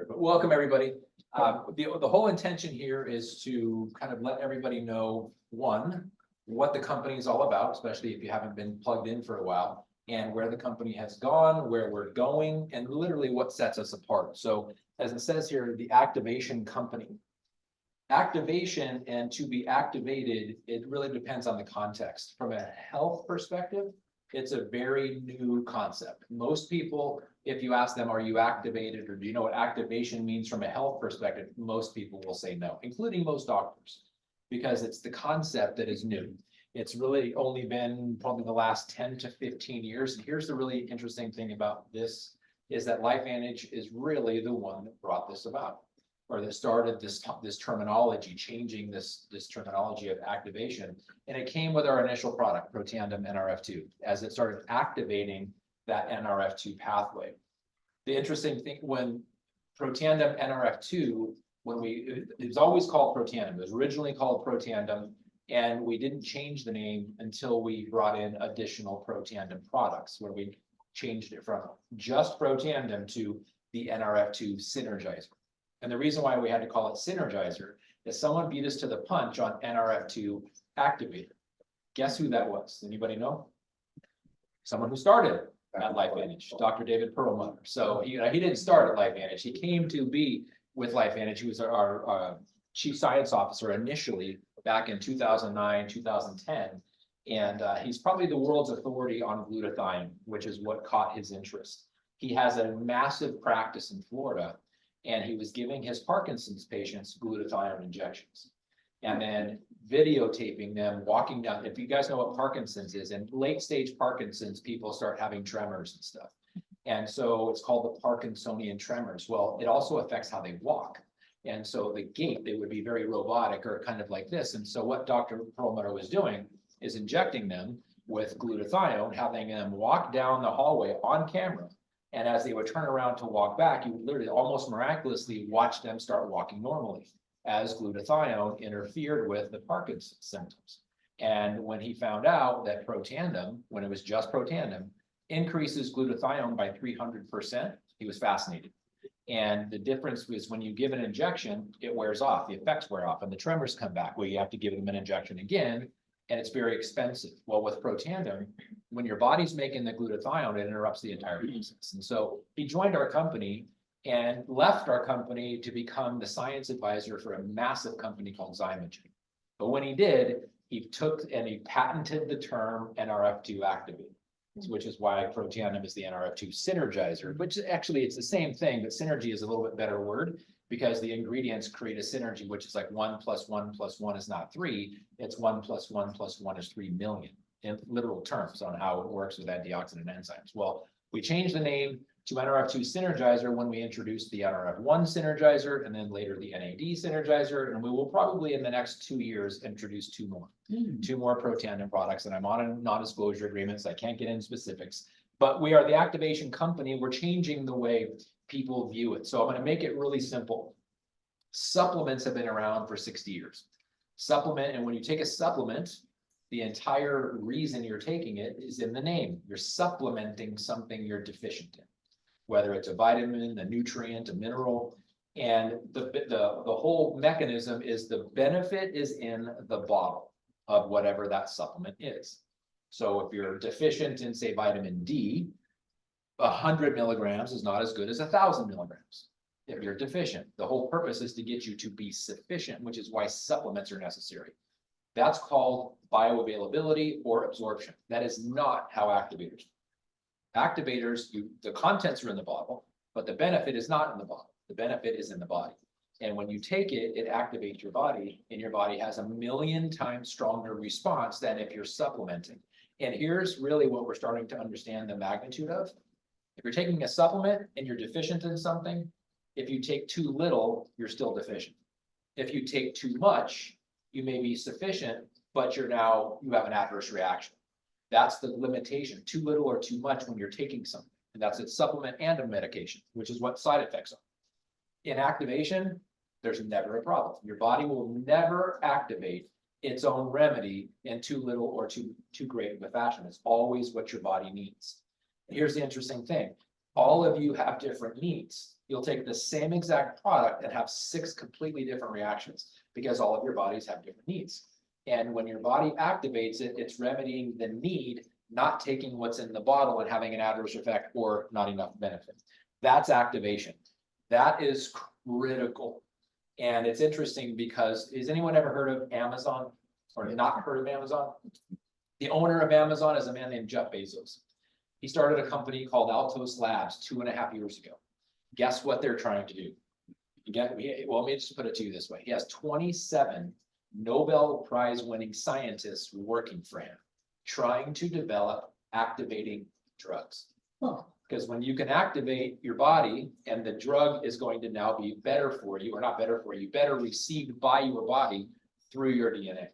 But welcome, everybody. The whole intention here is to kind of let everybody know, one, what the company is all about, especially if you haven't been plugged in for a while, and where the company has gone, where we're going, and literally what sets us apart. So as it says here, the activation company. Activation and to be activated, it really depends on the context. From a health perspective, it's a very new concept. Most people, if you ask them, are you activated, or do you know what activation means from a health perspective? Most people will say no, including most doctors, because it's the concept that is new. It's really only been probably the last 10 to 15 years. And here's the really interesting thing about this is that LifeVantage is really the one that brought this about, or that started this terminology, changing this terminology of activation. And it came with our initial product, Protandim NRF2, as it started activating that NRF2 pathway. The interesting thing, when Protandim NRF2, it was always called Protandim. It was originally called Protandim, and we didn't change the name until we brought in additional Protandim products, where we changed it from just Protandim to the NRF2 Synergizer. And the reason why we had to call it Synergizer is someone beat us to the punch on NRF2 activator. Guess who that was? Anybody know? Someone who started at LifeVantage, Dr. David Perlmutter. So he didn't start at LifeVantage. He came to be with LifeVantage. He was our chief science officer initially back in 2009, 2010. And he's probably the world's authority on glutathione, which is what caught his interest. He has a massive practice in Florida, and he was giving his Parkinson's patients glutathione injections and then videotaping them walking down. If you guys know what Parkinson's is, in late stage Parkinson's, people start having tremors and stuff. And so it's called the Parkinsonian tremors. Well, it also affects how they walk. And so the gait, they would be very robotic or kind of like this. And so what Dr. Perlmutter was doing is injecting them with glutathione, having them walk down the hallway on camera. And as they would turn around to walk back, you would literally almost miraculously watch them start walking normally, as glutathione interfered with the Parkinson's symptoms. And when he found out that Protandim, when it was just Protandim, increases glutathione by 300%, he was fascinated. And the difference was when you give an injection, it wears off, the effects wear off, and the tremors come back, where you have to give them an injection again, and it's very expensive. Well, with Protandim, when your body's making the glutathione, it interrupts the entire process. And so he joined our company and left our company to become the science advisor for a massive company called Zymogen. But when he did, he took and he patented the term NRF2 activator, which is why Protandim is the NRF2 Synergizer, which actually it's the same thing, but synergy is a little bit better word, because the ingredients create a synergy, which is like 1 + 1 + 1 is not 3, it's 1 + 1 + 1 is 3 million in literal terms on how it works with antioxidant enzymes. Well, we changed the name to NRF2 Synergizer when we introduced the NRF1 Synergizer, and then later the NAD Synergizer, and we will probably in the next 2 years introduce two more Protandim products, and I'm on a non-disclosure agreement, so I can't get into specifics, but we are the activation company. We're changing the way people view it. So I'm going to make it really simple. Supplements have been around for 60 years. Supplement, and when you take a supplement, the entire reason you're taking it is in the name. You're supplementing something you're deficient in, whether it's a vitamin, a nutrient, a mineral. And the whole mechanism is the benefit is in the bottle of whatever that supplement is. So if you're deficient in, say, vitamin D, 100 milligrams is not as good as 1,000 milligrams. If you're deficient, the whole purpose is to get you to be sufficient, which is why supplements are necessary. That's called bioavailability or absorption. That is not how activators work. Activators, the contents are in the bottle, but the benefit is not in the bottle. The benefit is in the body. And when you take it, it activates your body, and your body has 1,000,000 times stronger response than if you're supplementing. And here's really what we're starting to understand the magnitude of. If you're taking a supplement and you're deficient in something, if you take too little, you're still deficient. If you take too much, you may be sufficient, but you have an adverse reaction. That's the limitation, too little or too much when you're taking something. And that's a supplement and a medication, which is what side effects are. In activation, there's never a problem. Your body will never activate its own remedy in too little or too great of a fashion. It's always what your body needs. Here's the interesting thing. All of you have different needs. You'll take the same exact product and have 6 completely different reactions because all of your bodies have different needs. And when your body activates it, it's remedying the need, not taking what's in the bottle and having an adverse effect or not enough benefit. That's activation. That is critical. And it's interesting because, has anyone ever heard of Amazon or not heard of Amazon? The owner of Amazon is a man named Jeff Bezos. He started a company called Altos Labs 2.5 years ago. Guess what they're trying to do? Well, let me just put it to you this way. He has 27 Nobel Prize winning scientists working for him, trying to develop activating drugs. Because when you can activate your body and the drug is going to now be better for you, or not better for you, better received by your body through your DNA.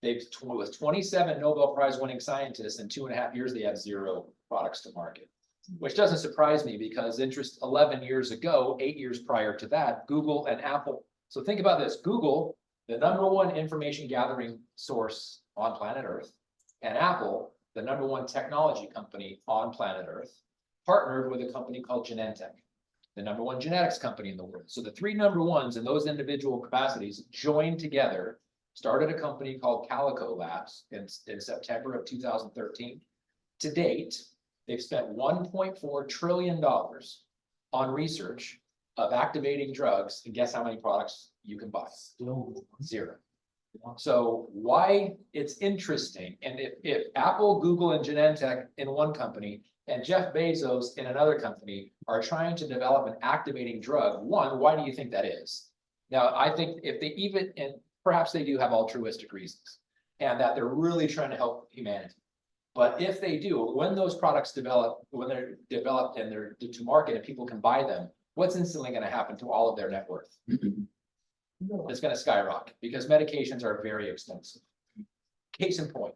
With 27 Nobel Prize winning scientists in 2.5 years, they have 0 products to market, which doesn't surprise me because 11 years ago, 8 years prior to that, Google and Apple. So think about this, Google, the #1 information gathering source on planet Earth, and Apple, the #1 technology company on planet Earth, partnered with a company called Genentech, the #1 genetics company in the world. So the 3 #1s in those individual capacities joined together, started a company called Calico Labs in September of 2013. To date, they've spent $1.4 trillion on research of activating drugs, and guess how many products you can buy? 0. So why it's interesting, and if Apple, Google, and Genentech in one company, and Jeff Bezos in another company are trying to develop an activating drug, one, why do you think that is? Now, I think if they even, and perhaps they do have altruistic reasons, and that they're really trying to help humanity. But if they do, when those products develop, when they're developed and they're to market and people can buy them, what's instantly going to happen to all of their net worth? It's going to skyrocket because medications are very expensive. Case in point,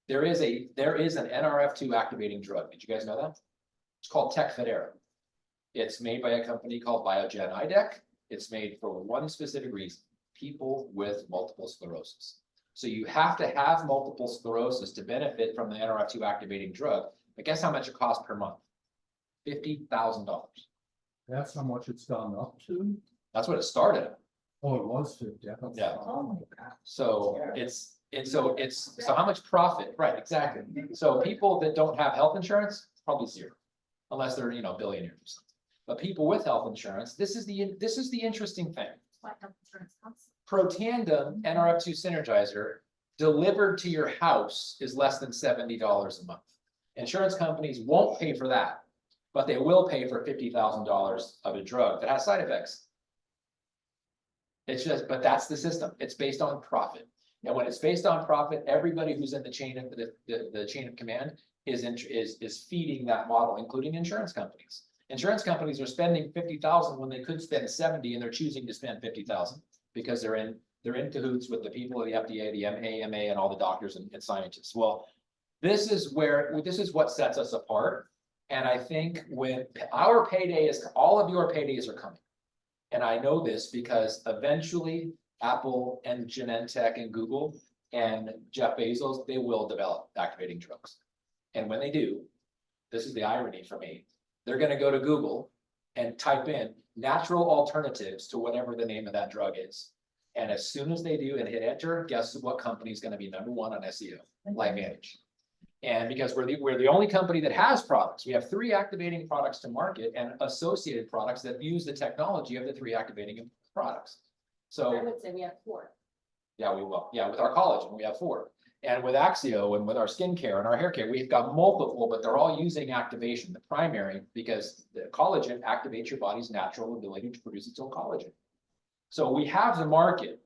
there is an NRF2 activating drug. Did you guys know that? It's called Tecfidera. It's made by a company called Biogen IDEC. It's made for one specific reason: people with multiple sclerosis. So you have to have multiple sclerosis to benefit from the NRF2 activating drug. But guess how much it costs per month? $50,000. That's how much it's gone up to? That's what it started at. Oh, it was 50. Yeah. Oh, God. So so how much profit? Right, exactly. So people that don't have health insurance, probably 0, unless they're, billionaires or something. But people with health insurance, this is the interesting thing. What health insurance costs? Protandim NRF2 Synergizer delivered to your house is less than $70 a month. Insurance companies won't pay for that, but they will pay for $50,000 of a drug that has side effects. It's just, but that's the system. It's based on profit. And when it's based on profit, everybody who's in the chain of the chain of command is feeding that model, including insurance companies. Insurance companies are spending $50,000 when they could spend 70, and they're choosing to spend $50,000 because they're in cahoots with the people of the FDA, the AMA, and all the doctors and scientists. Well, this is what sets us apart. And I think when our payday is, all of your paydays are coming. And I know this because eventually Apple and Genentech and Google and Jeff Bezos, they will develop activating drugs. And when they do, this is the irony for me, they're going to go to Google and type in natural alternatives to whatever the name of that drug is. And as soon as they do and hit enter, guess what company is going to be #1 on SEO? LifeVantage. And because we're the only company that has products, we have 3 activating products to market and associated products that use the technology of the 3 activating products. So I would say we have 4. yeah, we will. Yeah, with our collagen, we have 4. And with Axio and with our skincare and our hair care, we've got multiple, but they're all using activation, the primary, because the collagen activates your body's natural ability to produce its own collagen. So we have the market.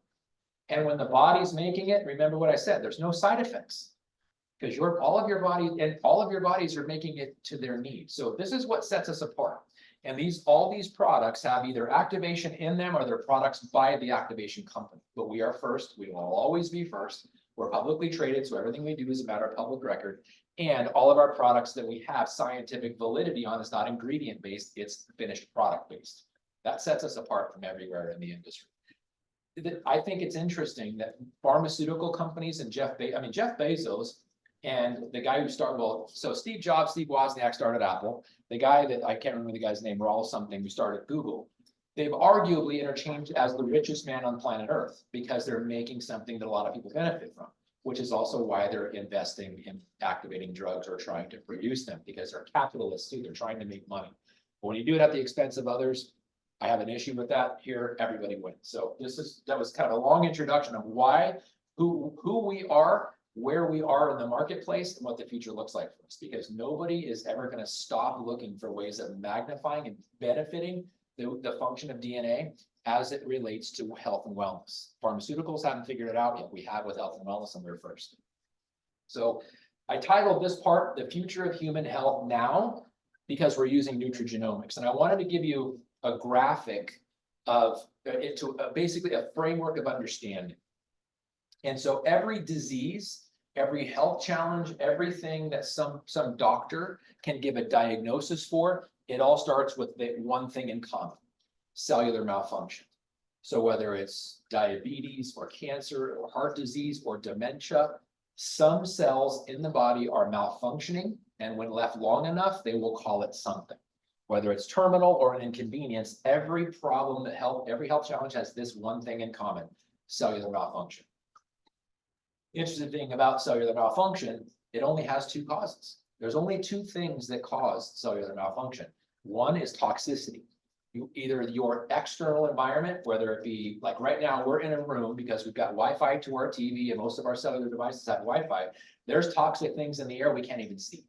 And when the body's making it, remember what I said, there's no side effects. Because all of your bodies are making it to their needs. So this is what sets us apart. And all these products have either activation in them or they're products by the activation company. But we are first. We will always be first. We're publicly traded, so everything we do is a matter of public record. And all of our products that we have scientific validity on is not ingredient based, it's finished product based. That sets us apart from everywhere in the industry. I think it's interesting that pharmaceutical companies and Jeff Bezos And the guy who started, well, so Steve Wozniak started Apple. The guy that, I can't remember the guy's name, Raul something, who started Google. They've arguably interchanged as the richest man on planet Earth because they're making something that a lot of people benefit from, which is also why they're investing in activating drugs or trying to produce them, because they're capitalists too. They're trying to make money. But when you do it at the expense of others, I have an issue with that. Here, everybody wins. So that was kind of a long introduction of why, who we are, where we are in the marketplace, and what the future looks like for us. Because nobody is ever going to stop looking for ways of magnifying and benefiting the function of DNA as it relates to health and wellness. Pharmaceuticals haven't figured it out yet. We have with health and wellness, and we're first. So I titled this part, The Future of Human Health Now, because we're using nutrigenomics. And I wanted to give you a graphic of basically a framework of understanding. And so every disease, every health challenge, everything that some doctor can give a diagnosis for, it all starts with the one thing in common: cellular malfunction. So whether it's diabetes or cancer or heart disease or dementia, some cells in the body are malfunctioning, and when left long enough, they will call it something. Whether it's terminal or an inconvenience, every problem every health challenge has this one thing in common: cellular malfunction. Interesting thing about cellular malfunction, it only has two causes. There's only two things that cause cellular malfunction. One is toxicity. Either your external environment, whether it be like right now, we're in a room because we've got Wi-Fi to our TV and most of our cellular devices have Wi-Fi. There's toxic things in the air we can't even see,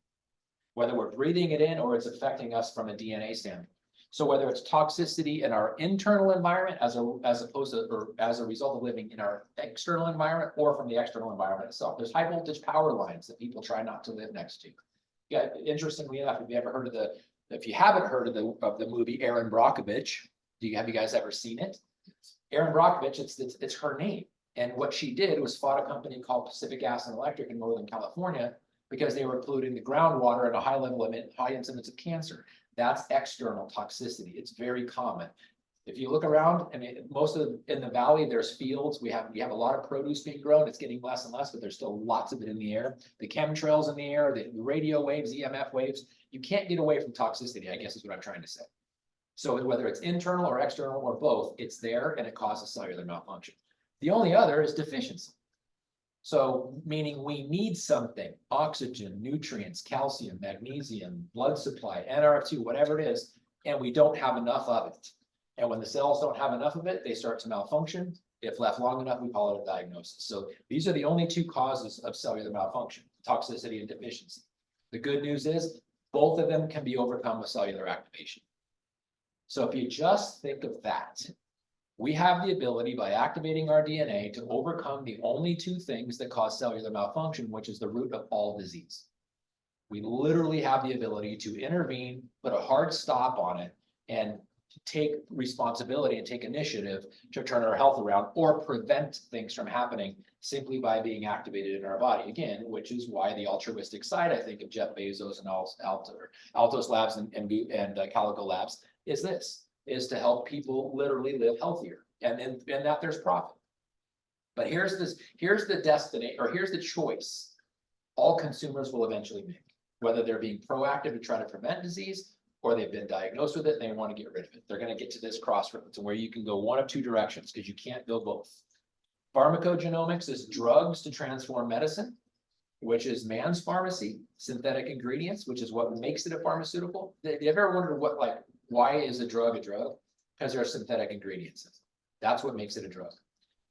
whether we're breathing it in or it's affecting us from a DNA standpoint. So whether it's toxicity in our internal environment as opposed to, or as a result of living in our external environment, or from the external environment itself. There's high voltage power lines that people try not to live next to. Yeah, interestingly enough, if you haven't heard of the movie Erin Brockovich, have you guys ever seen it? Erin Brockovich, it's her name. And what she did was fought a company called Pacific Gas and Electric in Northern California because they were polluting the groundwater at a high incidence of cancer. That's external toxicity. It's very common. If you look around, I mean, in the valley, there's fields. We have a lot of produce being grown. It's getting less and less, but there's still lots of it in the air. The chemtrails in the air, the radio waves, EMF waves. You can't get away from toxicity, I guess is what I'm trying to say. So whether it's internal or external or both, it's there and it causes cellular malfunction. The only other is deficiency. So meaning we need something: oxygen, nutrients, calcium, magnesium, blood supply, NRF2, whatever it is, and we don't have enough of it. And when the cells don't have enough of it, they start to malfunction. If left long enough, we call it a diagnosis. So these are the only two causes of cellular malfunction: toxicity and deficiency. The good news is both of them can be overcome with cellular activation. So if you just think of that, we have the ability, by activating our DNA, to overcome the only two things that cause cellular malfunction, which is the root of all disease. We literally have the ability to intervene, put a hard stop on it, and take responsibility and take initiative to turn our health around or prevent things from happening simply by being activated in our body. Again, which is why the altruistic side, I think, of Jeff Bezos and Altos Labs and Calico Labs is to help people literally live healthier, and that there's profit. But here's the destiny, or here's the choice all consumers will eventually make, whether they're being proactive to try to prevent disease, or they've been diagnosed with it and they want to get rid of it. They're going to get to this crossroads where you can go one of two directions, because you can't go both. Pharmacogenomics is drugs to transform medicine, which is man's pharmacy. Synthetic ingredients, which is what makes it a pharmaceutical. Have you ever wondered why is a drug a drug? Because there are synthetic ingredients. That's what makes it a drug.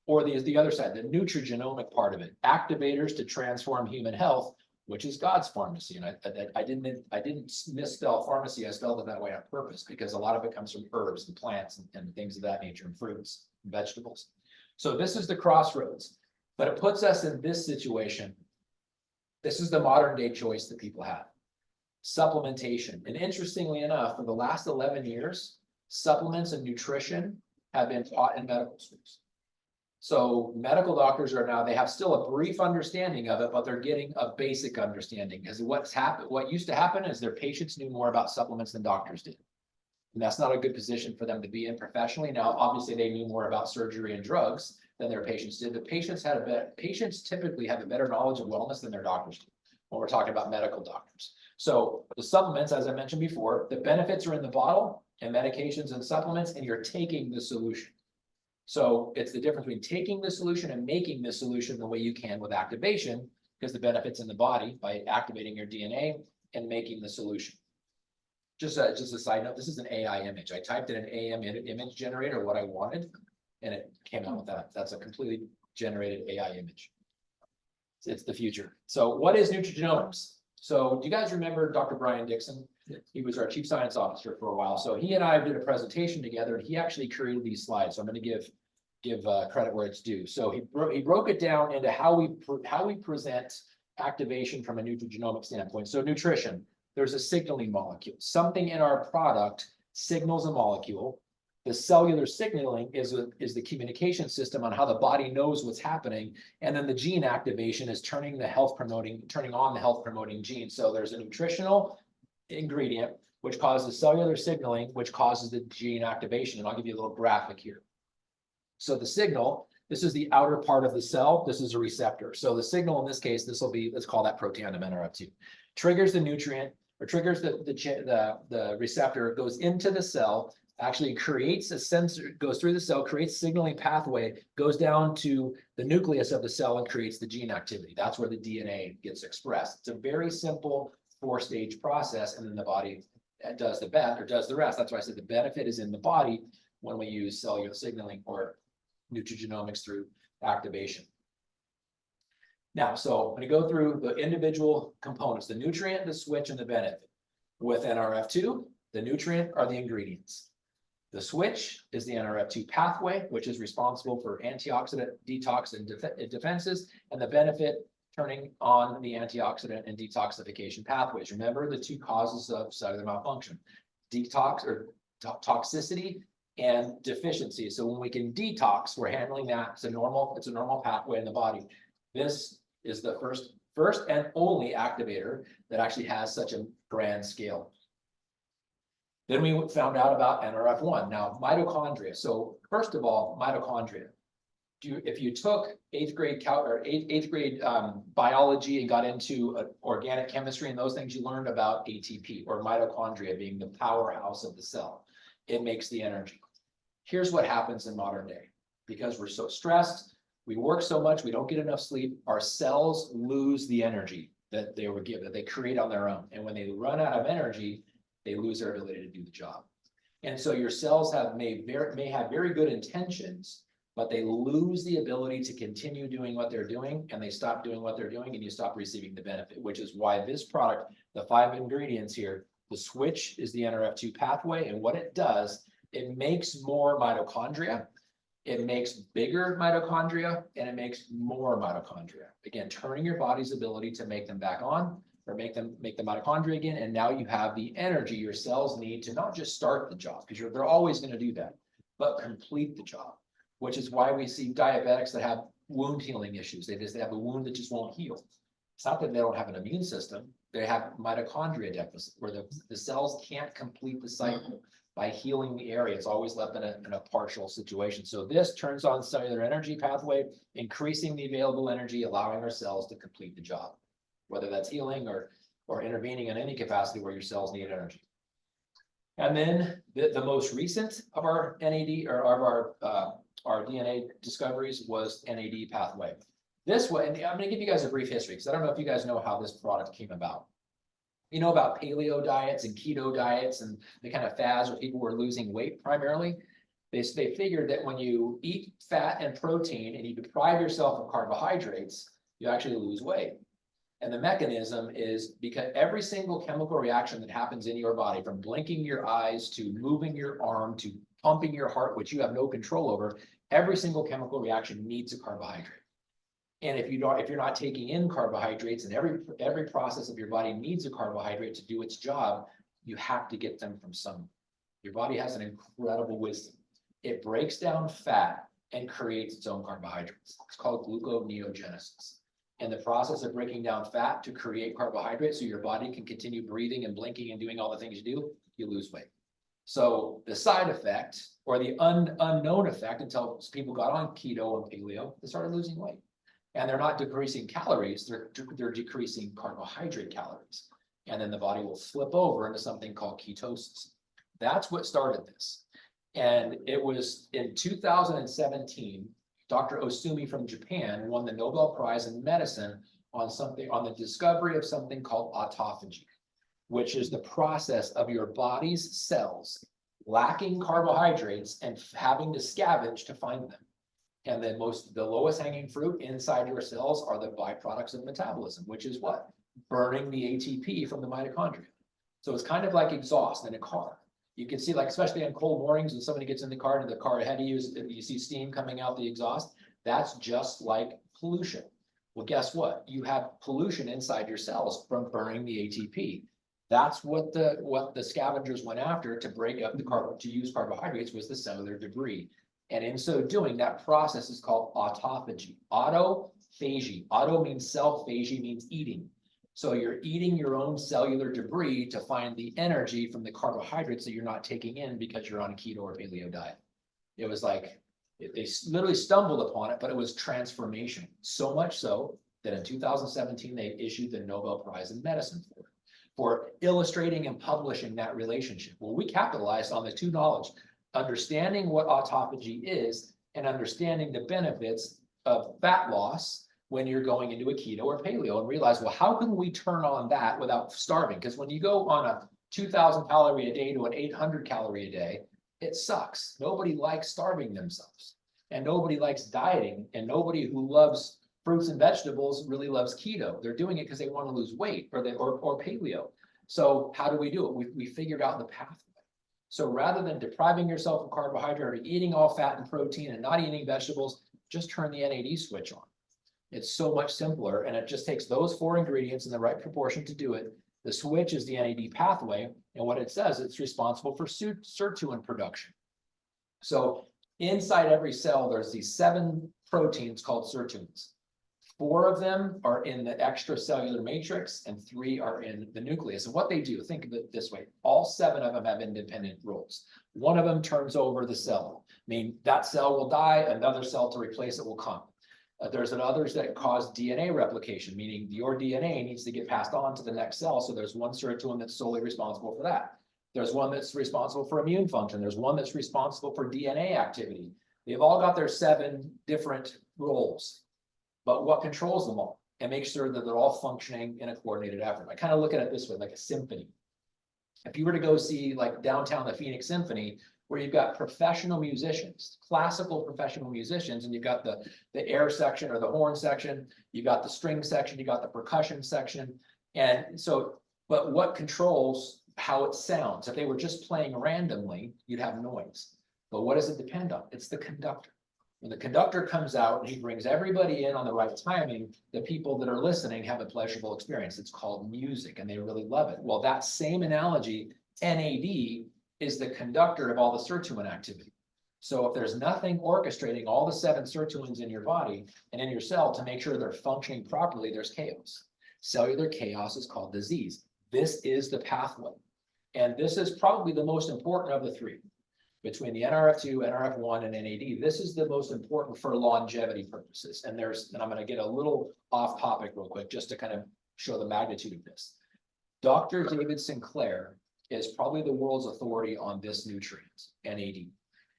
Or the other side, the nutrigenomic part of it, activators to transform human health, which is God's pharmacy. And I didn't misspell pharmacy. I spelled it that way on purpose, because a lot of it comes from herbs and plants and things of that nature, and fruits and vegetables. So this is the crossroads, but it puts us in this situation. This is the modern day choice that people have: supplementation. And interestingly enough, for the last 11 years, supplements and nutrition have been taught in medical schools. So medical doctors they have still a brief understanding of it, but they're getting a basic understanding, because what used to happen is their patients knew more about supplements than doctors did. And that's not a good position for them to be in professionally. Now, obviously they knew more about surgery and drugs than their patients did. The patients typically have a better knowledge of wellness than their doctors do. when we're talking about medical doctors. So the supplements, as I mentioned before, the benefits are in the bottle and medications and supplements, and you're taking the solution. So it's the difference between taking the solution and making the solution the way you can with activation, because the benefits in the body by activating your DNA and making the solution. Just a side note, this is an AI image. I typed in an AM image generator, what I wanted, and it came out with that. That's a completely generated AI image. It's the future. So what is nutrigenomics? So do you guys remember Dr. Brian Dixon? He was our chief science officer for a while. So he and I did a presentation together, and he actually created these slides. So I'm going to give credit where it's due. So he broke it down into how we present activation from a nutrigenomic standpoint. So nutrition, there's a signaling molecule. Something in our product signals a molecule. The cellular signaling is the communication system on how the body knows what's happening. And then the gene activation is turning on the health promoting gene. So there's a nutritional ingredient, which causes cellular signaling, which causes the gene activation. And I'll give you a little graphic here. So the signal, this is the outer part of the cell. This is a receptor. So the signal in this case, this will be, let's call that protein NRF2, triggers the nutrient or triggers the receptor, goes into the cell, actually creates a sensor, goes through the cell, creates signaling pathway, goes down to the nucleus of the cell and creates the gene activity. That's where the DNA gets expressed. It's a very simple 4-stage process, and then the body does the rest. That's why I said the benefit is in the body when we use cellular signaling or nutrigenomics through activation. Now, so I'm going to go through the individual components, the nutrient, the switch, and the benefit. With NRF2, the nutrient are the ingredients. The switch is the NRF2 pathway, which is responsible for antioxidant detox and defenses, and the benefit turning on the antioxidant and detoxification pathways. Remember the two causes of cellular malfunction, detox or toxicity and deficiency. So when we can detox, we're handling that. It's a normal pathway in the body. This is the first and only activator that actually has such a grand scale. Then we found out about NRF1. Now, mitochondria. So first of all, mitochondria. If you took eighth grade biology and got into organic chemistry and those things, you learned about ATP or mitochondria being the powerhouse of the cell. It makes the energy. Here's what happens in modern day. Because we're so stressed, we work so much, we don't get enough sleep, our cells lose the energy that they were given, that they create on their own. And when they run out of energy, they lose their ability to do the job. And so your cells may have very good intentions, but they lose the ability to continue doing what they're doing, and they stop doing what they're doing, and you stop receiving the benefit, which is why this product, the 5 ingredients here, the switch is the NRF2 pathway, and what it does, it makes more mitochondria, it makes bigger mitochondria, and it makes more mitochondria. Again, turning your body's ability to make them back on, or make the mitochondria again, and now you have the energy your cells need to not just start the job, because they're always going to do that, but complete the job, which is why we see diabetics that have wound healing issues. They have a wound that just won't heal. It's not that they don't have an immune system, they have mitochondria deficit, where the cells can't complete the cycle by healing the area. It's always left in a partial situation. So this turns on cellular energy pathway, increasing the available energy, allowing our cells to complete the job, whether that's healing or intervening in any capacity where your cells need energy. And then the most recent of our NAD or of our DNA discoveries was NAD pathway. This way, and I'm going to give you guys a brief history because I don't know if you guys know how this product came about. You know about paleo diets and keto diets and the kind of fads where people were losing weight primarily. They figured that when you eat fat and protein and you deprive yourself of carbohydrates, you actually lose weight. And the mechanism is because every single chemical reaction that happens in your body, from blinking your eyes to moving your arm to pumping your heart, which you have no control over, every single chemical reaction needs a carbohydrate. And if you're not taking in carbohydrates, and every process of your body needs a carbohydrate to do its job, you have to get them from somewhere. Your body has an incredible wisdom. It breaks down fat and creates its own carbohydrates. It's called gluconeogenesis. And the process of breaking down fat to create carbohydrates so your body can continue breathing and blinking and doing all the things you do, you lose weight. So the side effect, or the unknown effect until people got on keto and paleo, they started losing weight. And they're not decreasing calories, they're decreasing carbohydrate calories. And then the body will flip over into something called ketosis. That's what started this. And it was in 2017, Dr. Osumi from Japan won the Nobel Prize in medicine on the discovery of something called autophagy, which is the process of your body's cells lacking carbohydrates and having to scavenge to find them. And then the lowest hanging fruit inside your cells are the byproducts of metabolism, which is what? Burning the ATP from the mitochondria. So it's kind of like exhaust in a car. You can see, like, especially on cold mornings when somebody gets in the car and the car ahead of you, you see steam coming out the exhaust. That's just like pollution. Well, guess what? You have pollution inside your cells from burning the ATP. That's what the scavengers went after to break up to use carbohydrates, was the cellular debris. And in so doing, that process is called autophagy. Autophagy. Auto means self, phagy means eating. So you're eating your own cellular debris to find the energy from the carbohydrates that you're not taking in because you're on a keto or paleo diet. It was like, they literally stumbled upon it, but it was transformation. So much so that in 2017, they issued the Nobel Prize in medicine for illustrating and publishing that relationship. Well, we capitalized on the two knowledge, understanding what autophagy is and understanding the benefits of fat loss when you're going into a keto or paleo, and realize, well, how can we turn on that without starving? Because when you go on a 2,000 calorie a day to an 800 calorie a day, it sucks. Nobody likes starving themselves, and nobody likes dieting, and nobody who loves fruits and vegetables really loves keto. They're doing it because they want to lose weight or paleo. So how do we do it? We figured out the pathway. So rather than depriving yourself of carbohydrate or eating all fat and protein and not eating vegetables, just turn the NAD switch on. It's so much simpler, and it just takes those 4 ingredients in the right proportion to do it. The switch is the NAD pathway, and what it says, it's responsible for sirtuin production. So inside every cell, there's these 7 proteins called sirtuins. 4 of them are in the extracellular matrix, and 3 are in the nucleus. And what they do, think of it this way, all 7 of them have independent roles. One of them turns over the cell. I mean, that cell will die, another cell to replace it will come. There's others that cause DNA replication, meaning your DNA needs to get passed on to the next cell. So there's one sirtuin that's solely responsible for that. There's one that's responsible for immune function. There's one that's responsible for DNA activity. They've all got their 7 different roles, but what controls them all and makes sure that they're all functioning in a coordinated effort? I kind of look at it this way, like a symphony. If you were to go see, like, downtown the Phoenix Symphony, where you've got professional musicians, classical professional musicians, and you've got the air section or the horn section, you got the string section, you got the percussion section. And so, but what controls how it sounds? If they were just playing randomly, you'd have noise. But what does it depend on? It's the conductor. When the conductor comes out and he brings everybody in on the right timing, the people that are listening have a pleasurable experience. It's called music, and they really love it. Well, that same analogy, NAD, is the conductor of all the sirtuin activity. So if there's nothing orchestrating all the 7 sirtuins in your body and in your cell to make sure they're functioning properly, there's chaos. Cellular chaos is called disease. This is the pathway. And this is probably the most important of the 3. Between the NRF2, NRF1, and NAD, this is the most important for longevity purposes. And I'm going to get a little off topic real quick, just to kind of show the magnitude of this. Dr. David Sinclair is probably the world's authority on this nutrient, NAD.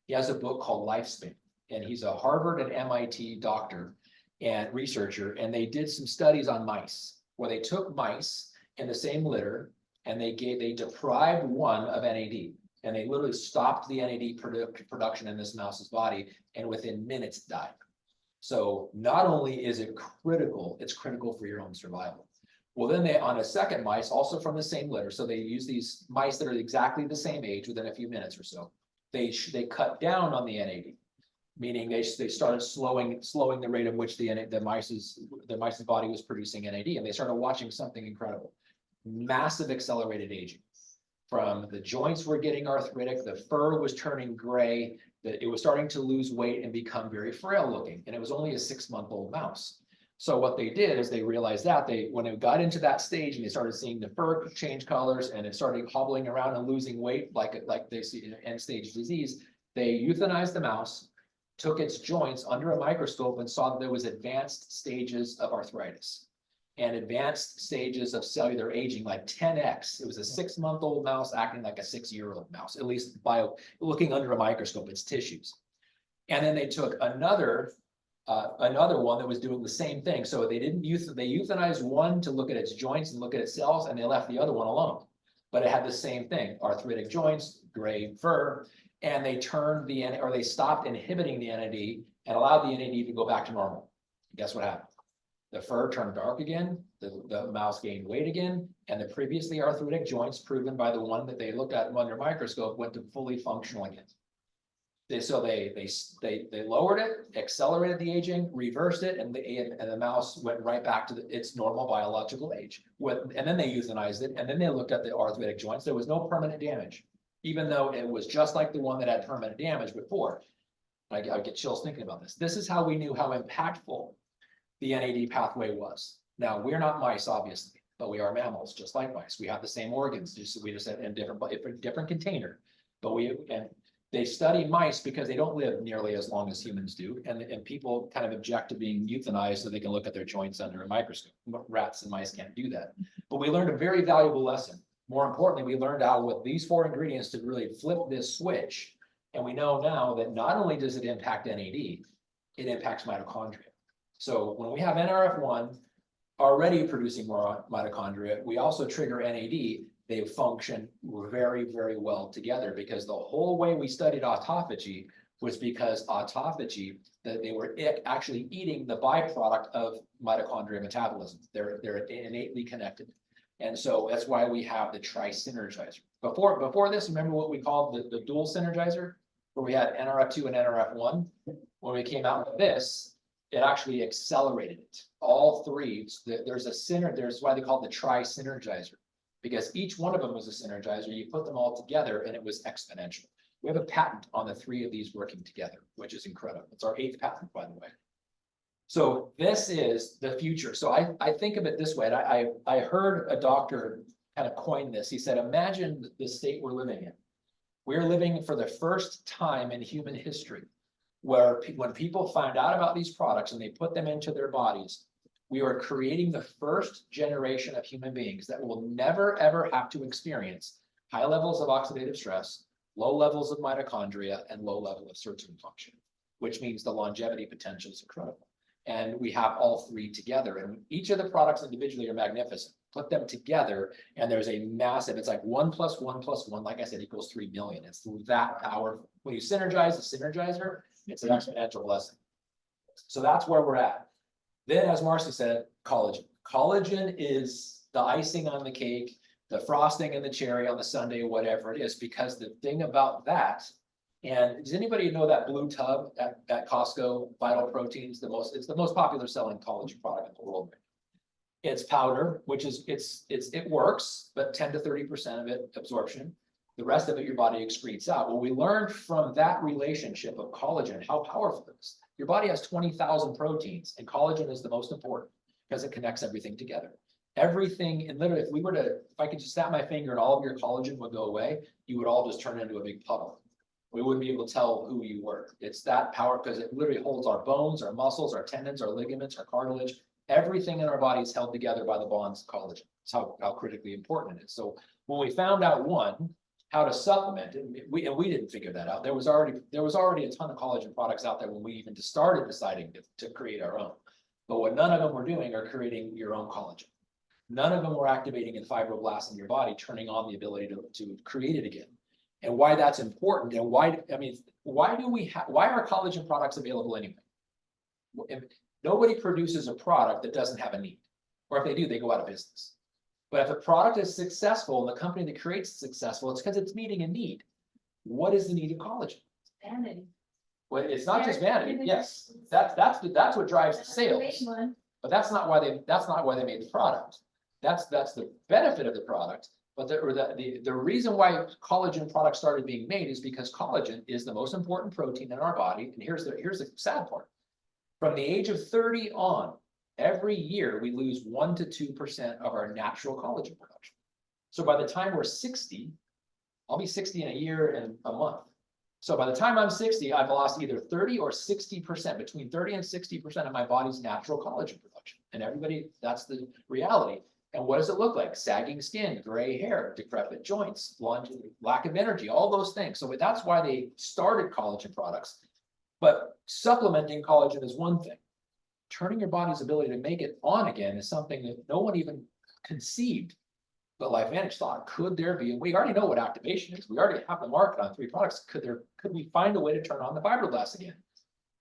He has a book called Lifespan, and he's a Harvard and MIT doctor and researcher, and they did some studies on mice, where they took mice in the same litter, and they deprived one of NAD, and they literally stopped the NAD production in this mouse's body, and within minutes died. So not only is it critical, it's critical for your own survival. Well, then they, on a second mice, also from the same litter, so they use these mice that are exactly the same age within a few minutes or so. They cut down on the NAD, meaning they started slowing the rate at which the mice's body was producing NAD, and they started watching something incredible. Massive accelerated aging. From the joints were getting arthritic, the fur was turning gray, that it was starting to lose weight and become very frail looking, and it was only a 6-month-old mouse. So what they did is they realized that when it got into that stage and they started seeing the fur change colors and it started hobbling around and losing weight like they see in end-stage disease, they euthanized the mouse, took its joints under a microscope and saw that there was advanced stages of arthritis and advanced stages of cellular aging, like 10x. It was a 6-month-old mouse acting like a 6-year-old mouse, at least by looking under a microscope, its tissues. And then they took another one that was doing the same thing. So they euthanized one to look at its joints and look at its cells, and they left the other one alone. But it had the same thing, arthritic joints, gray fur, and they they stopped inhibiting the NAD and allowed the NAD to go back to normal. Guess what happened? The fur turned dark again, the mouse gained weight again, and the previously arthritic joints, proven by the one that they looked at under a microscope, went to fully functional again. They lowered it, accelerated the aging, reversed it, and the mouse went right back to its normal biological age. And then they euthanized it, and then they looked at the arthritic joints. There was no permanent damage, even though it was just like the one that had permanent damage before. I get chills thinking about this. This is how we knew how impactful the NAD pathway was. Now, we're not mice, obviously, but we are mammals, just like mice. We have the same organs, we just have in different container. But they study mice because they don't live nearly as long as humans do, and people kind of object to being euthanized so they can look at their joints under a microscope. Rats and mice can't do that. But we learned a very valuable lesson. More importantly, we learned how with these 4 ingredients to really flip this switch. And we know now that not only does it impact NAD, it impacts mitochondria. So when we have NRF1 already producing more mitochondria, we also trigger NAD. They function very, very well together, because the whole way we studied autophagy was because autophagy, that they were actually eating the byproduct of mitochondria metabolism. They're innately connected. And so that's why we have the tri-synergizer. Before this, remember what we called the dual synergizer, where we had NRF2 and NRF1? When we came out with this, it actually accelerated it. All three, there's why they call it the tri-synergizer, because each one of them was a synergizer. You put them all together and it was exponential. We have a patent on the 3 of these working together, which is incredible. It's our 8th patent, by the way. So this is the future. So I think of it this way. And I heard a doctor kind of coin this. He said, imagine the state we're living in. We're living for the first time in human history where when people find out about these products and they put them into their bodies, we are creating the first generation of human beings that will never, ever have to experience high levels of oxidative stress, low levels of mitochondria, and low level of sirtuin function, which means the longevity potential is incredible. And we have all 3 together, and each of the products individually are magnificent. Put them together, and there's a massive, it's like 1 + 1 + 1, like I said, equals 3 million. It's that powerful. When you synergize the synergizer, it's an exponential blessing. So that's where we're at. Then, as Marci said, collagen. Collagen is the icing on the cake, the frosting and the cherry on the sundae, whatever it is, because the thing about that, and does anybody know that blue tub at Costco, Vital Proteins, it's the most popular selling collagen product in the world. It's powder, which is, it works, but 10 to 30% of it absorption. The rest of it, your body excretes out. Well, we learned from that relationship of collagen, how powerful it is. Your body has 20,000 proteins, and collagen is the most important because it connects everything together. Everything, and literally, if I could just snap my finger and all of your collagen would go away, you would all just turn into a big puddle. We wouldn't be able to tell who you were. It's that power because it literally holds our bones, our muscles, our tendons, our ligaments, our cartilage. Everything in our body is held together by the bonds of collagen. That's how critically important it is. So when we found out how to supplement it, we didn't figure that out. There was already a ton of collagen products out there when we even started deciding to create our own. But what none of them were doing are creating your own collagen. None of them were activating in fibroblasts in your body, turning on the ability to create it again. And why that's important, and why are collagen products available anyway? If nobody produces a product that doesn't have a need, or if they do, they go out of business. But if a product is successful and the company that creates it successful, it's because it's meeting a need. What is the need of collagen? Vanity. Well, it's not just vanity. Yes, that's what drives the sales. But that's not why they made the product. That's the benefit of the product. But the reason why collagen products started being made is because collagen is the most important protein in our body. And here's the sad part. From the age of 30 on, every year we lose 1 to 2% of our natural collagen production. So by the time we're 60, I'll be 60 in a year and a month. So by the time I'm 60, I've lost either 30 or 60%, between 30 and 60% of my body's natural collagen production. And everybody, that's the reality. And what does it look like? Sagging skin, gray hair, decrepit joints, lack of energy, all those things. So that's why they started collagen products. But supplementing collagen is one thing. Turning your body's ability to make it on again is something that no one even conceived. But LifeVantage thought, could there be, and we already know what activation is. We already have the market on 3 products. Could we find a way to turn on the fibroblasts again?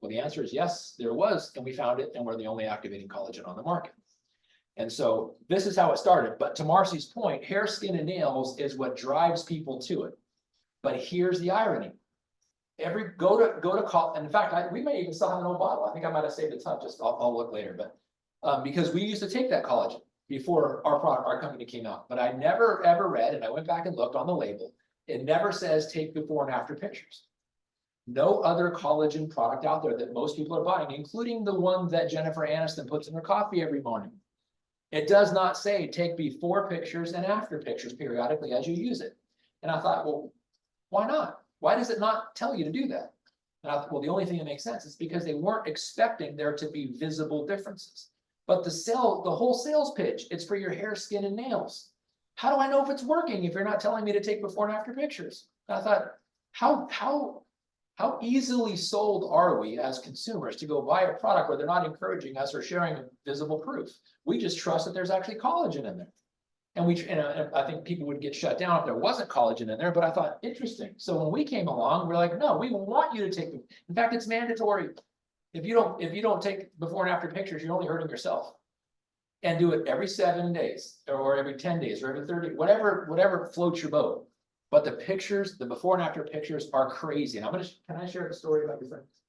Well, the answer is yes, there was, and we found it, and we're the only activating collagen on the market. And so this is how it started. But to Marci's point, hair, skin, and nails is what drives people to it. But here's the irony. Go to call, and in fact, we may even still have an old bottle. I think I might have saved a ton, just I'll look later, but because we used to take that collagen before our company came out, but I never ever read, and I went back and looked on the label. It never says take before and after pictures. No other collagen product out there that most people are buying, including the one that Jennifer Aniston puts in her coffee every morning. It does not say take before pictures and after pictures periodically as you use it. And I thought, well, why not? Why does it not tell you to do that? And I thought, well, the only thing that makes sense is because they weren't expecting there to be visible differences. But the whole sales pitch, it's for your hair, skin, and nails. How do I know if it's working if you're not telling me to take before and after pictures? And I thought, how easily sold are we as consumers to go buy a product where they're not encouraging us or sharing visible proof? We just trust that there's actually collagen in there. And I think people would get shut down if there wasn't collagen in there, but I thought, interesting. So when we came along, we're like, no, we want you to take, in fact, it's mandatory. If you don't take before and after pictures, you're only hurting yourself. And do it every 7 days or every 10 days or every 30, whatever floats your boat. But the pictures, the before and after pictures are crazy. And can I share a story about your friends?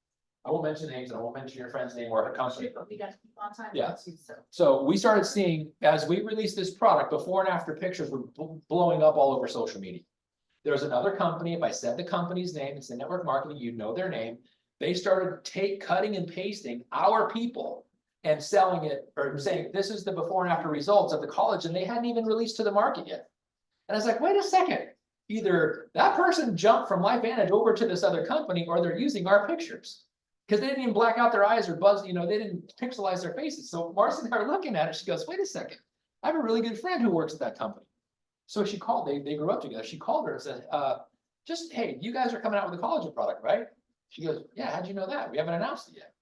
I won't mention names, and I won't mention your friend's name or her company. But we got to keep on time. Yeah. Too, so. So we started seeing, as we released this product, before and after pictures were blowing up all over social media. There's another company, if I said the company's name, it's in network marketing, you know their name. They started cutting and pasting our people and selling it, or saying, this is the before and after results of the collagen they hadn't even released to the market yet. And I was like, wait a second. Either that person jumped from LifeVantage over to this other company, or they're using our pictures. Because they didn't even black out their eyes or buzz, they didn't pixelize their faces. So Marci and I are looking at it. She goes, wait a second. I have a really good friend who works at that company. So she called, they grew up together. She called her and said, hey, you guys are coming out with a collagen product, right? She goes, yeah, how'd you know that? We haven't announced it yet.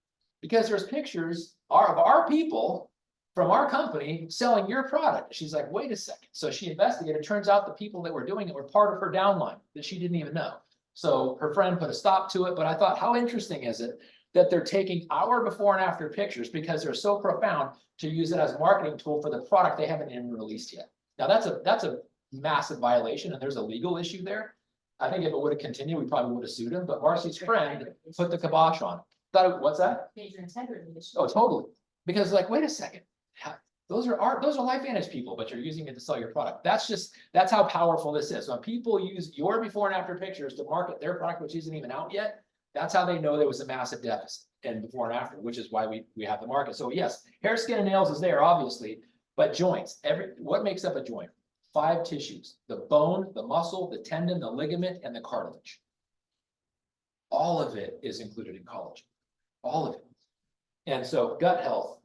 Because there's pictures of our people from our company selling your product. She's like, wait a second. So she investigated. It turns out the people that were doing it were part of her downline that she didn't even know. So her friend put a stop to it. But I thought, how interesting is it that they're taking our before and after pictures because they're so profound to use it as a marketing tool for the product they haven't even released yet. Now that's a massive violation, and there's a legal issue there. I think if it would have continued, we probably would have sued him, but Marci's friend put the kibosh on it. What's that? Major integrity issue. Oh, totally. Because like, wait a second. Those are LifeVantage people, but you're using it to sell your product. That's how powerful this is. When people use your before and after pictures to market their product, which isn't even out yet, that's how they know there was a massive deficit in before and after, which is why we have the market. So yes, hair, skin, and nails is there, obviously, but joints, what makes up a joint? 5 tissues: the bone, the muscle, the tendon, the ligament, and the cartilage. All of it is included in collagen. All of it. And so gut health,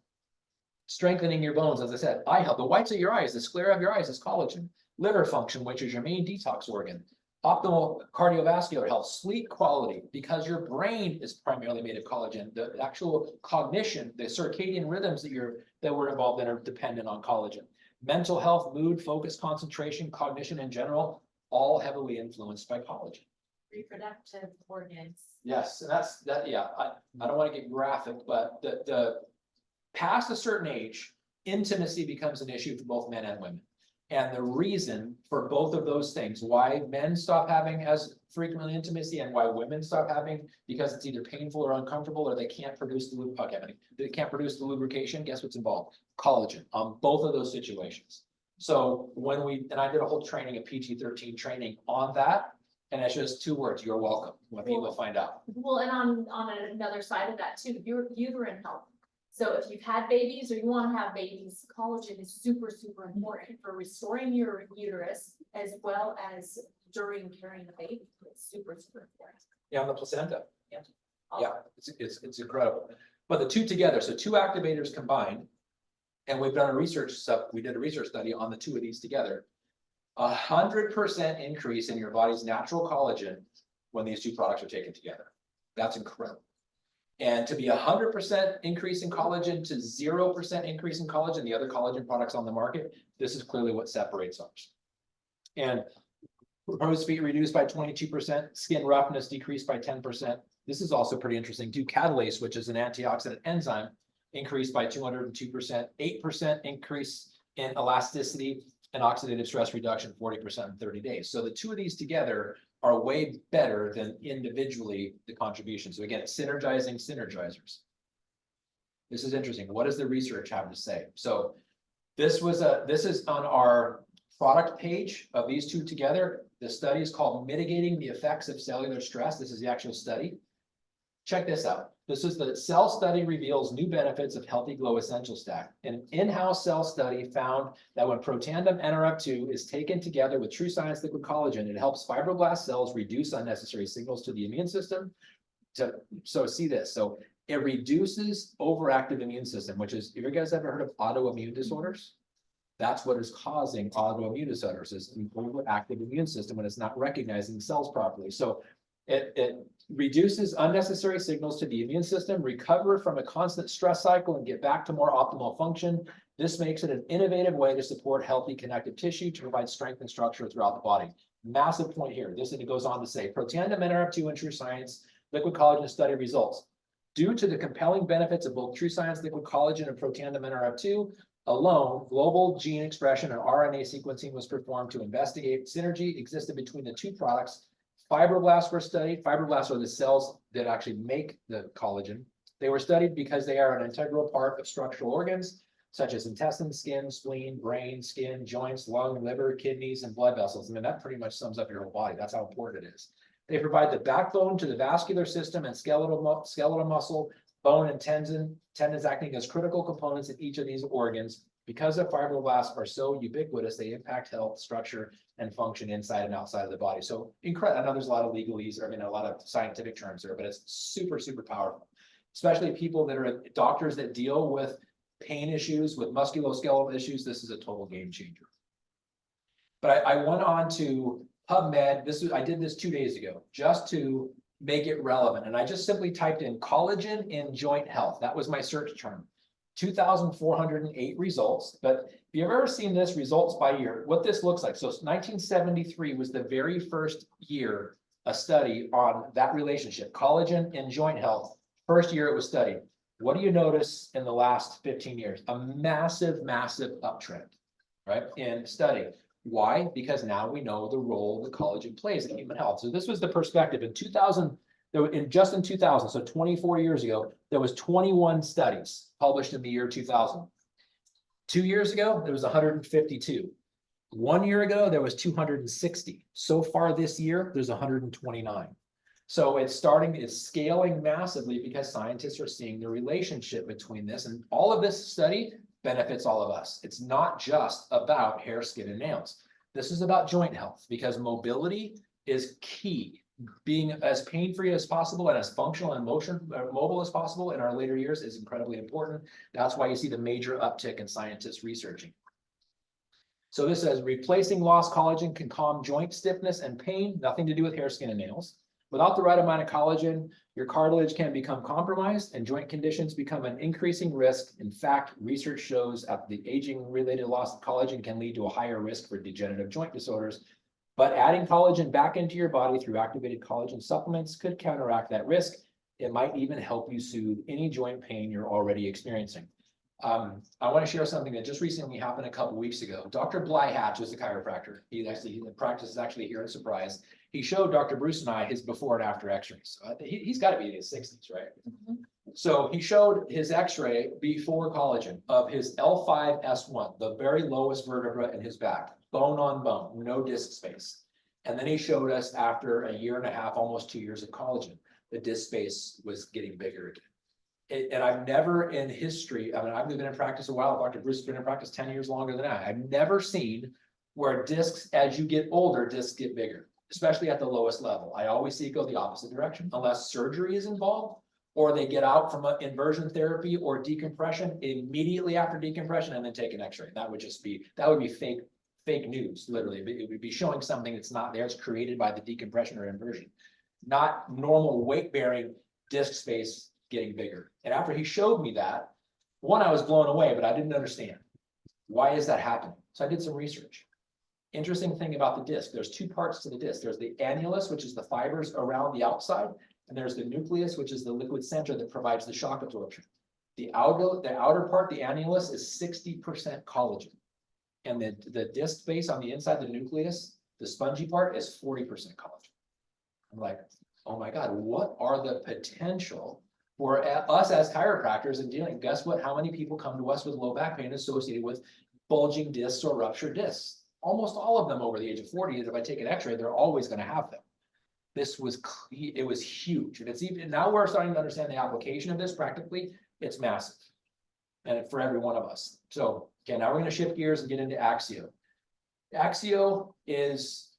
strengthening your bones, as I said, eye health, the whites of your eyes, the sclera of your eyes is collagen. Liver function, which is your main detox organ. Optimal cardiovascular health, sleep quality, because your brain is primarily made of collagen. The actual cognition, the circadian rhythms that we're involved in are dependent on collagen. Mental health, mood, focus, concentration, cognition in general, all heavily influenced by collagen. Reproductive organs. Yes, and yeah, I don't want to get graphic, but the past a certain age, intimacy becomes an issue for both men and women. And the reason for both of those things, why men stop having as frequently intimacy and why women stop having, because it's either painful or uncomfortable, or they can't produce the lubrication. Guess what's involved? Collagen on both of those situations. So I did a whole training, a PG-13 training on that. And it's just 2 words: you're welcome, when people find out. Well, and on another side of that too, your uterine health. So if you've had babies or you want to have babies, collagen is super, super important for restoring your uterus as well as during carrying the baby. It's super, super important. Yeah, on the placenta. Oh, Yeah, it's incredible. But the two together, so two activators combined. And we've done a research stuff, we did a research study on the two of these together. 100% increase in your body's natural collagen when these two products are taken together. That's incredible. And to be 100% increase in collagen to 0% increase in collagen, the other collagen products on the market, this is clearly what separates ours. And crow's feet reduced by 22%, skin roughness decreased by 10%. This is also pretty interesting too. Catalase, which is an antioxidant enzyme, increased by 202%, 8% increase in elasticity and oxidative stress reduction, 40% in 30 days. So the two of these together are way better than individually the contribution. So again, synergizing synergizers. This is interesting. What does the research have to say? So this is on our product page of these two together. The study is called Mitigating the Effects of Cellular Stress. This is the actual study. Check this out. This is the cell study reveals new benefits of Healthy Glow Essential Stack. An in-house cell study found that when Protandim NRF2 is taken together with True Science Liquid Collagen, it helps fibroblast cells reduce unnecessary signals to the immune system. So see this. So it reduces overactive immune system, which is, have you guys ever heard of autoimmune disorders? That's what is causing autoimmune disorders, is an overactive immune system when it's not recognizing cells properly. So it reduces unnecessary signals to the immune system, recover from a constant stress cycle and get back to more optimal function. This makes it an innovative way to support healthy connective tissue to provide strength and structure throughout the body. Massive point here. This, and it goes on to say, Protandim NRF2 and True Science Liquid Collagen study results. Due to the compelling benefits of both True Science Liquid Collagen and Protandim NRF2 alone, global gene expression and RNA sequencing was performed to investigate synergy existed between the two products. Fibroblasts were studied. Fibroblasts are the cells that actually make the collagen. They were studied because they are an integral part of structural organs, such as intestines, skin, spleen, brain, skin, joints, lung, liver, kidneys, and blood vessels. I mean, that pretty much sums up your whole body. That's how important it is. They provide the backbone to the vascular system and skeletal muscle, bone, and tendons acting as critical components in each of these organs. Because the fibroblasts are so ubiquitous, they impact health, structure, and function inside and outside of the body. So incredible. I know there's a lot of legalese, I mean, a lot of scientific terms there, but it's super, super powerful. Especially people that are doctors that deal with pain issues, with musculoskeletal issues. This is a total game changer. But I went on to PubMed. I did this 2 days ago, just to make it relevant. And I just simply typed in collagen in joint health. That was my search term. 2,408 results. But if you've ever seen this results by year, what this looks like. So 1973 was the very first year a study on that relationship, collagen and joint health. First year it was studied. What do you notice in the last 15 years? A massive, massive uptrend, right? In study. Why? Because now we know the role the collagen plays in human health. So this was the perspective in 2000. Just in 2000, so 24 years ago, there was 21 studies published in the year 2000. 2 years ago, there was 152. 1 year ago, there was 260. So far this year, there's 129. So it's scaling massively because scientists are seeing the relationship between this, and all of this study benefits all of us. It's not just about hair, skin, and nails. This is about joint health because mobility is key. Being as pain-free as possible and as functional and mobile as possible in our later years is incredibly important. That's why you see the major uptick in scientists researching. So this says replacing lost collagen can calm joint stiffness and pain, nothing to do with hair, skin, and nails. Without the right amount of collagen, your cartilage can become compromised and joint conditions become an increasing risk. In fact, research shows that the aging-related loss of collagen can lead to a higher risk for degenerative joint disorders. But adding collagen back into your body through activated collagen supplements could counteract that risk. It might even help you soothe any joint pain you're already experiencing. I want to share something that just recently happened a couple weeks ago. Dr. Bly Hatch is a chiropractor. He practices actually here in Surprise. He showed Dr. Bruce and I his before and after x-rays. So he's got to be in his 60s, right? Mm-hmm. So he showed his x-ray before collagen of his L5-S1, the very lowest vertebra in his back. Bone on bone, no disc space. And then he showed us after a year and a half, almost 2 years of collagen, the disc space was getting bigger again. And I've never in history, I mean, I've been in practice a while. Dr. Bruce has been in practice 10 years longer than I. I've never seen where discs, as you get older, discs get bigger. especially at the lowest level. I always see it go the opposite direction, unless surgery is involved, or they get out from an inversion therapy or decompression immediately after decompression and then take an X-ray. That would be fake news, literally. It would be showing something that's not there. It's created by the decompression or inversion, not normal weight bearing disc space getting bigger. And after he showed me that, one, I was blown away, but I didn't understand. Why is that happening? So I did some research. Interesting thing about the disc, there's two parts to the disc. There's the annulus, which is the fibers around the outside, and there's the nucleus, which is the liquid center that provides the shock absorption. The outer part, the annulus, is 60% collagen. And the disc space on the inside, the nucleus, the spongy part, is 40% collagen. I'm like, oh my God, what are the potential for us as chiropractors and dealing? Guess what? How many people come to us with low back pain associated with bulging discs or ruptured discs? Almost all of them over the age of 40, if I take an X-ray, they're always going to have them. It was huge. And it's even now we're starting to understand the application of this practically. It's massive. And for every one of us. So okay, now we're going to shift gears and get into Axio. Axio is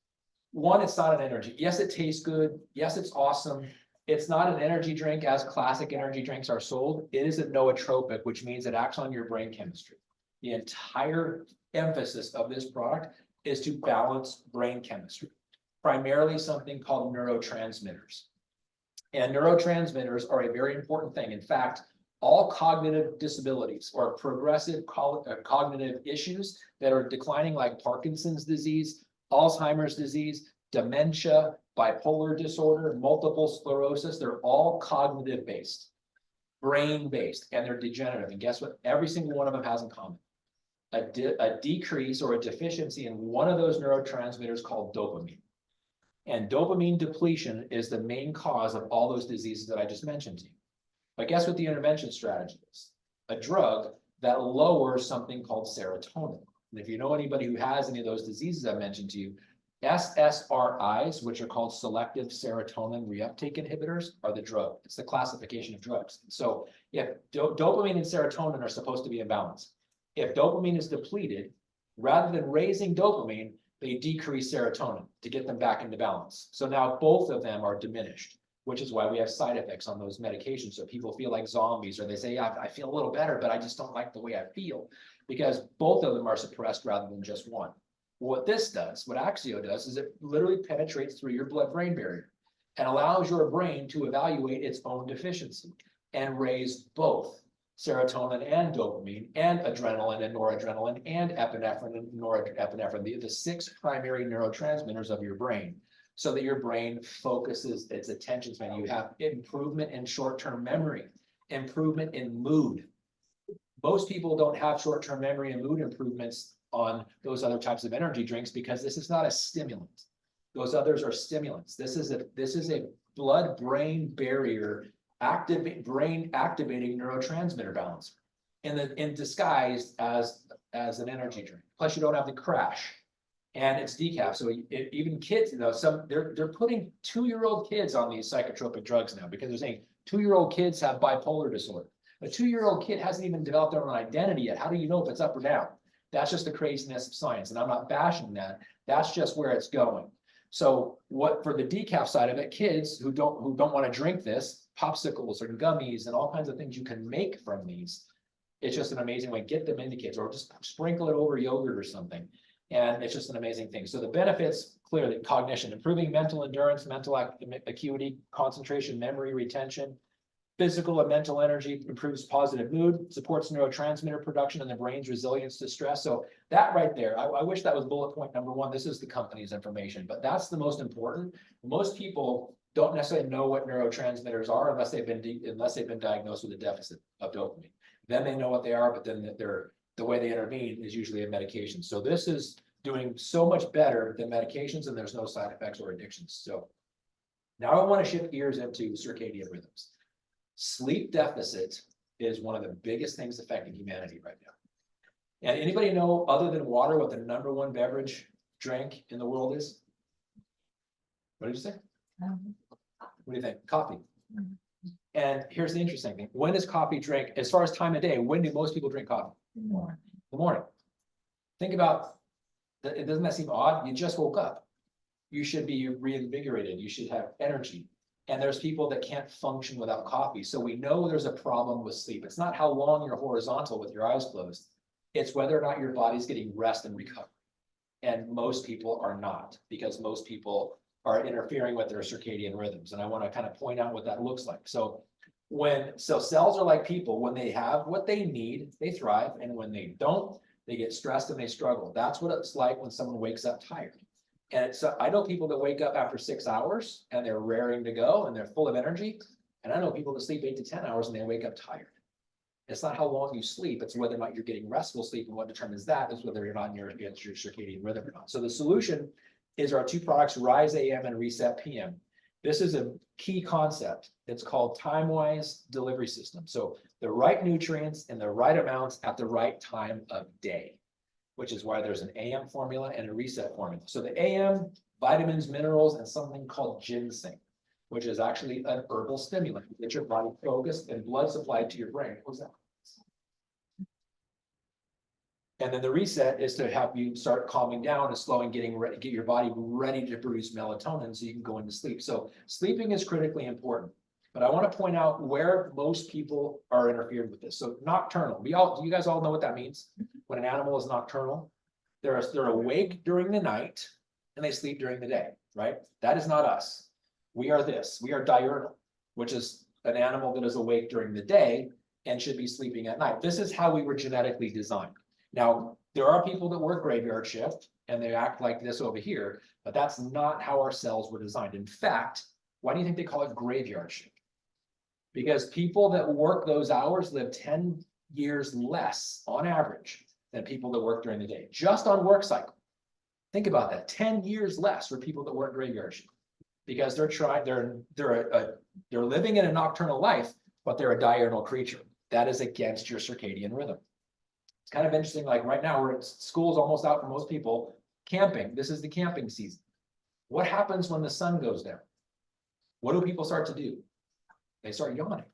one, it's not an energy. Yes, it tastes good. Yes, it's awesome. It's not an energy drink as classic energy drinks are sold. It is a nootropic, which means it acts on your brain chemistry. The entire emphasis of this product is to balance brain chemistry, primarily something called neurotransmitters. And neurotransmitters are a very important thing. In fact, all cognitive disabilities or progressive cognitive issues that are declining, like Parkinson's disease, Alzheimer's disease, dementia, bipolar disorder, multiple sclerosis, they're all cognitive based, brain based, and they're degenerative. And guess what? Every single one of them has in common a decrease or a deficiency in one of those neurotransmitters called dopamine. And dopamine depletion is the main cause of all those diseases that I just mentioned to you. But guess what the intervention strategy is? A drug that lowers something called serotonin. And if you know anybody who has any of those diseases I mentioned to you, SSRIs, which are called selective serotonin reuptake inhibitors, are the drug. It's the classification of drugs. So if dopamine and serotonin are supposed to be in balance, if dopamine is depleted, rather than raising dopamine, they decrease serotonin to get them back into balance. So now both of them are diminished, which is why we have side effects on those medications. So people feel like zombies, or they say, yeah, I feel a little better, but I just don't like the way I feel, because both of them are suppressed rather than just one. What this does, what Axio does, is it literally penetrates through your blood-brain barrier and allows your brain to evaluate its own deficiency and raise both serotonin and dopamine and adrenaline and noradrenaline and epinephrine and norepinephrine, the 6 primary neurotransmitters of your brain, so that your brain focuses its attention span. You have improvement in short-term memory, improvement in mood. Most people don't have short-term memory and mood improvements on those other types of energy drinks because this is not a stimulant. Those others are stimulants. This is a blood-brain barrier brain activating neurotransmitter balance in disguise as an energy drink. Plus, you don't have the crash, and it's decaf. So even kids, they're putting 2-year-old kids on these psychotropic drugs now because they're saying 2-year-old kids have bipolar disorder. A 2-year-old kid hasn't even developed their own identity yet. How do you know if it's up or down? That's just the craziness of science, and I'm not bashing that. That's just where it's going. So what for the decaf side of it, kids who don't want to drink this, popsicles or gummies and all kinds of things you can make from these, it's just an amazing way. Get them into kids, or just sprinkle it over yogurt or something. And it's just an amazing thing. So the benefits, clearly, cognition, improving mental endurance, mental acuity, concentration, memory retention, physical and mental energy, improves positive mood, supports neurotransmitter production and the brain's resilience to stress. So that right there, I wish that was bullet point number 1. This is the company's information, but that's the most important. Most people don't necessarily know what neurotransmitters are unless they've been diagnosed with a deficit of dopamine. Then they know what they are, but then the way they intervene is usually a medication. So this is doing so much better than medications, and there's no side effects or addictions. So now I want to shift gears into circadian rhythms. Sleep deficit is one of the biggest things affecting humanity right now. And anybody know, other than water, what the #1 beverage drink in the world is? What did you say? What do you think? Coffee. And here's the interesting thing. When does coffee drink, as far as time of day, when do most people drink coffee? In the morning. Think about, doesn't that seem odd? You just woke up. you should be reinvigorated, you should have energy. And there's people that can't function without coffee. So we know there's a problem with sleep. It's not how long you're horizontal with your eyes closed. It's whether or not your body's getting rest and recovery. And most people are not, because most people are interfering with their circadian rhythms. And I want to kind of point out what that looks like. So cells are like people. When they have what they need, they thrive. And when they don't, they get stressed and they struggle. That's what it's like when someone wakes up tired. And I know people that wake up after 6 hours and they're raring to go and they're full of energy. And I know people that sleep 8 to 10 hours and they wake up tired. It's not how long you sleep, it's whether or not you're getting restful sleep, and what determines that is whether you're not against your circadian rhythm or not. So the solution is our two products, Rise AM and Reset PM. This is a key concept. It's called time-wise delivery system. So the right nutrients in the right amounts at the right time of day, which is why there's an AM formula and a reset formula. So the AM, vitamins, minerals, and something called ginseng, which is actually an herbal stimulant. Get your body focused and blood supplied to your brain. What's that? And then the reset is to help you start calming down and slowing, getting ready, get your body ready to produce melatonin so you can go into sleep. So sleeping is critically important. But I want to point out where most people are interfered with this. So nocturnal, do you guys all know what that means? When an animal is nocturnal, they're awake during the night and they sleep during the day, right? That is not us. We are this. We are diurnal, which is an animal that is awake during the day and should be sleeping at night. This is how we were genetically designed. Now, there are people that work graveyard shift and they act like this over here, but that's not how our cells were designed. In fact, why do you think they call it graveyard shift? Because people that work those hours live 10 years less on average than people that work during the day, just on work cycle. Think about that, 10 years less for people that work graveyard shift, because they're living in a nocturnal life, but they're a diurnal creature. That is against your circadian rhythm. It's kind of interesting, like right now, school's almost out for most people. Camping, this is the camping season. What happens when the sun goes down? What do people start to do? They start yawning.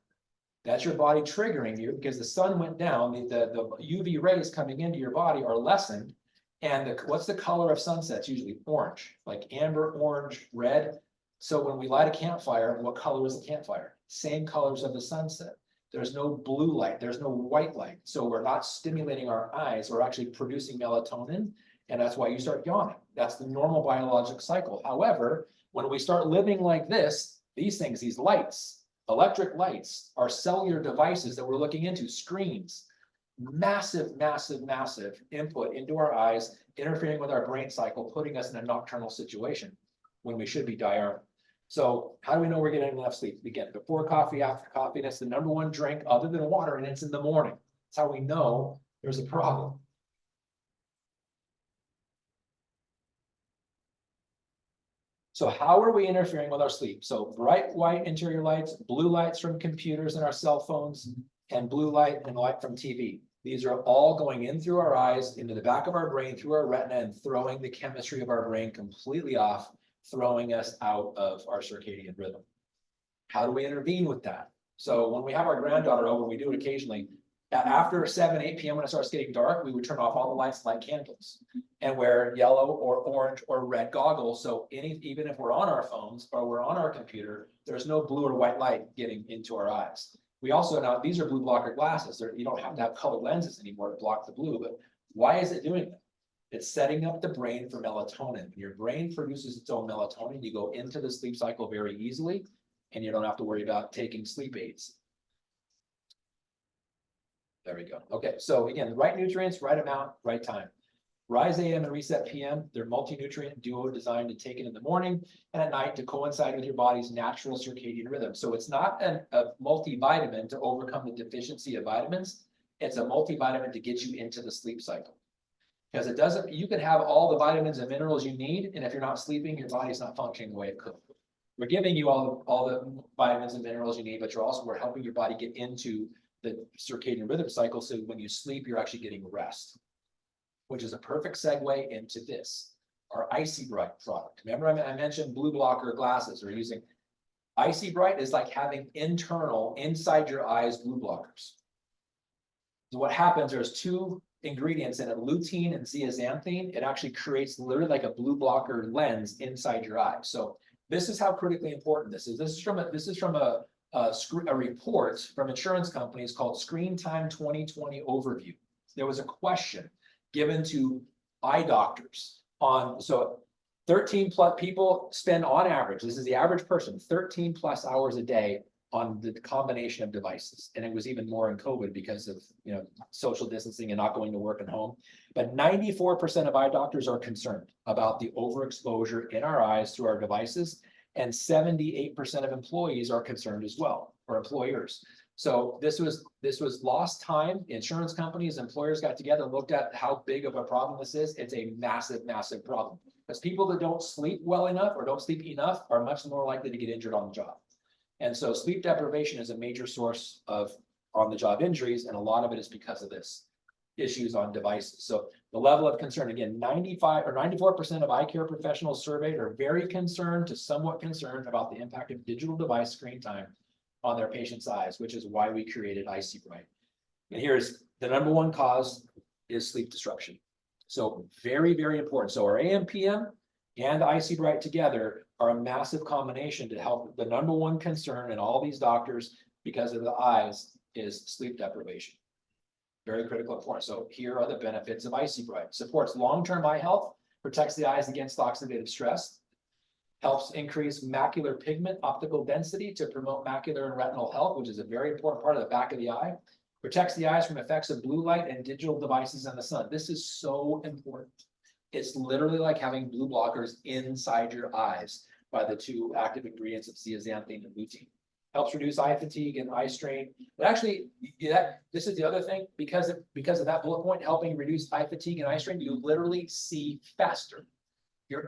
That's your body triggering you because the sun went down, the UV rays coming into your body are lessened. And what's the color of sunsets? Usually orange, like amber, orange, red. So when we light a campfire, what color is the campfire? Same colors of the sunset. There's no blue light, there's no white light. So we're not stimulating our eyes, we're actually producing melatonin. And that's why you start yawning. That's the normal biologic cycle. However, when we start living like this, these things, these lights, electric lights, are cellular devices that we're looking into, screens, massive, massive, massive input into our eyes, interfering with our brain cycle, putting us in a nocturnal situation when we should be diurnal. So how do we know we're getting enough sleep? Again, before coffee, after coffee, that's the number one drink other than water, and it's in the morning. That's how we know there's a problem. So how are we interfering with our sleep? So bright white interior lights, blue lights from computers and our cell phones, and blue light and light from TV. These are all going in through our eyes, into the back of our brain, through our retina, and throwing the chemistry of our brain completely off, throwing us out of our circadian rhythm. How do we intervene with that? So when we have our granddaughter over, we do it occasionally. After 7, 8 p.m. when it starts getting dark, we would turn off all the lights, light candles, and wear yellow or orange or red goggles. So even if we're on our phones or we're on our computer, there's no blue or white light getting into our eyes. We also, now these are blue blocker glasses. You don't have to have colored lenses anymore to block the blue, but why is it doing that? It's setting up the brain for melatonin. When your brain produces its own melatonin, you go into the sleep cycle very easily, and you don't have to worry about taking sleep aids. There we go. Okay, so again, the right nutrients, right amount, right time. Rise AM and Reset PM, they're multi-nutrient duo designed to take it in the morning and at night to coincide with your body's natural circadian rhythm. So it's not a multivitamin to overcome the deficiency of vitamins. It's a multivitamin to get you into the sleep cycle. Because it doesn't, you can have all the vitamins and minerals you need, and if you're not sleeping, your body's not functioning the way it could. We're giving you all the vitamins and minerals you need, but we're helping your body get into the circadian rhythm cycle. So when you sleep, you're actually getting rest, which is a perfect segue into this, our Icy Bright product. Remember I mentioned blue blocker glasses. We're using Icy Bright is like having inside your eyes blue blockers. So what happens, there's two ingredients in it, lutein and zeaxanthin. It actually creates literally like a blue blocker lens inside your eye. So this is how critically important this is. This is from a report from insurance companies called Screen Time 2020 Overview. There was a question given to eye doctors on, so 13 plus people spend on average, this is the average person, 13 plus hours a day on the combination of devices. And it was even more in COVID because of, social distancing and not going to work at home. But 94% of eye doctors are concerned about the overexposure in our eyes through our devices. And 78% of employees are concerned as well, or employers. So this was lost time. Insurance companies, employers got together and looked at how big of a problem this is. It's a massive, massive problem. Because people that don't sleep well enough or don't sleep enough are much more likely to get injured on the job. And so sleep deprivation is a major source of on-the-job injuries, and a lot of it is because of this issues on devices. So the level of concern, again, 95 or 94% of eye care professionals surveyed are very concerned to somewhat concerned about the impact of digital device screen time on their patients' eyes, which is why we created IC Bright. And here's the number one cause is sleep disruption. So very, very important. So our AM, PM and IC Bright together are a massive combination to help. The number one concern in all these doctors because of the eyes is sleep deprivation. Very critical important. So here are the benefits of IC Bright. Supports long-term eye health, protects the eyes against oxidative stress, helps increase macular pigment optical density to promote macular and retinal health, which is a very important part of the back of the eye, protects the eyes from effects of blue light and digital devices in the sun. This is so important. It's literally like having blue blockers inside your eyes by the two active ingredients of zeaxanthin and lutein. Helps reduce eye fatigue and eye strain. But actually, this is the other thing, because of that bullet point, helping reduce eye fatigue and eye strain, you literally see faster. Your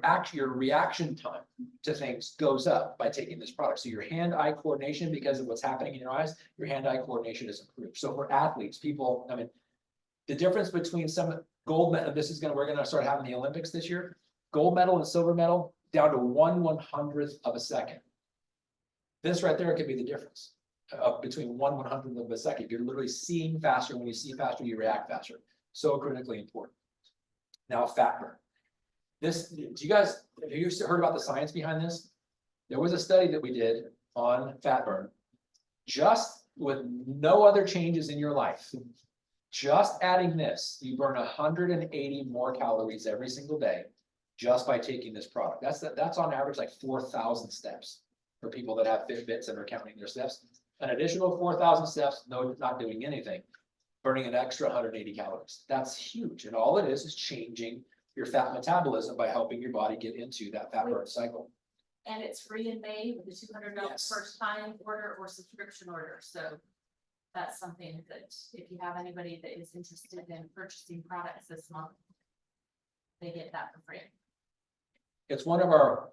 reaction time to things goes up by taking this product. So your hand-eye coordination, because of what's happening in your eyes, your hand-eye coordination is improved. So for athletes, people, the difference between some gold medal, we're gonna start having the Olympics this year, gold medal and silver medal down to 1/100th of a second. This right there could be the difference between 1/100th of a second. You're literally seeing faster. When you see faster, you react faster. So critically important. Now, fat burn. Have you heard about the science behind this? There was a study that we did on fat burn, just with no other changes in your life. Just adding this, you burn 180 more calories every single day just by taking this product. That's on average like 4,000 steps for people that have Fitbits and are counting their steps. An additional 4,000 steps, no, not doing anything, burning an extra 180 calories. That's huge. And all it is changing your fat metabolism by helping your body get into that fat burn cycle. And it's free in May with a $200 Yes. first time order or subscription order. So that's something that if you have anybody that is interested in purchasing products this month, they get that for free. It's one of our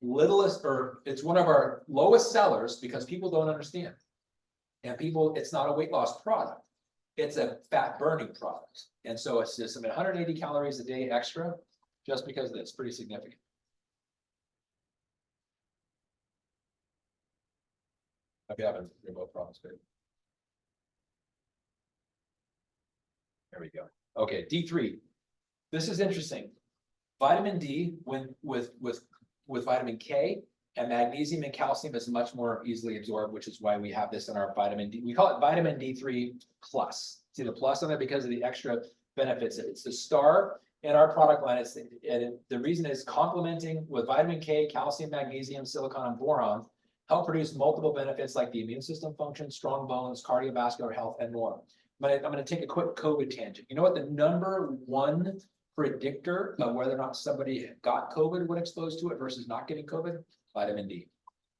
it's one of our lowest sellers because people don't understand. And it's not a weight loss product. It's a fat burning product. And so it's just 180 calories a day extra just because of this. Pretty significant. I've been having remote problems, babe. There we go. Okay, D3. This is interesting. Vitamin D with vitamin K and magnesium and calcium is much more easily absorbed, which is why we have this in our vitamin D. We call it vitamin D3 plus. See the plus on it because of the extra benefits. It's the star in our product line. The reason is complementing with vitamin K, calcium, magnesium, silicon, and boron help produce multiple benefits like the immune system function, strong bones, cardiovascular health, and more. But I'm going to take a quick COVID tangent. You know what the number one predictor of whether or not somebody got COVID when exposed to it versus not getting COVID? Vitamin D.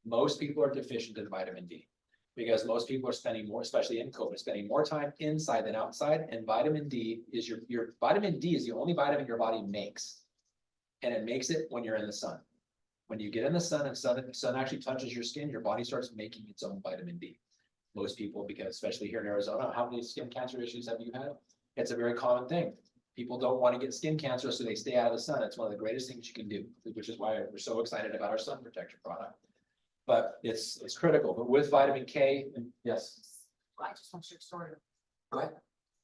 Most people are deficient in vitamin D because most people are spending more, especially in COVID, spending more time inside than outside. And vitamin D is your vitamin D is the only vitamin your body makes. And it makes it when you're in the sun. When you get in the sun and sun actually touches your skin, your body starts making its own vitamin D. Most people, because especially here in Arizona, how many skin cancer issues have you had? It's a very common thing. People don't want to get skin cancer, so they stay out of the sun. It's one of the greatest things you can do, which is why we're so excited about our sun protector product. But it's critical. But with vitamin K, yes. I just want your story. Go ahead.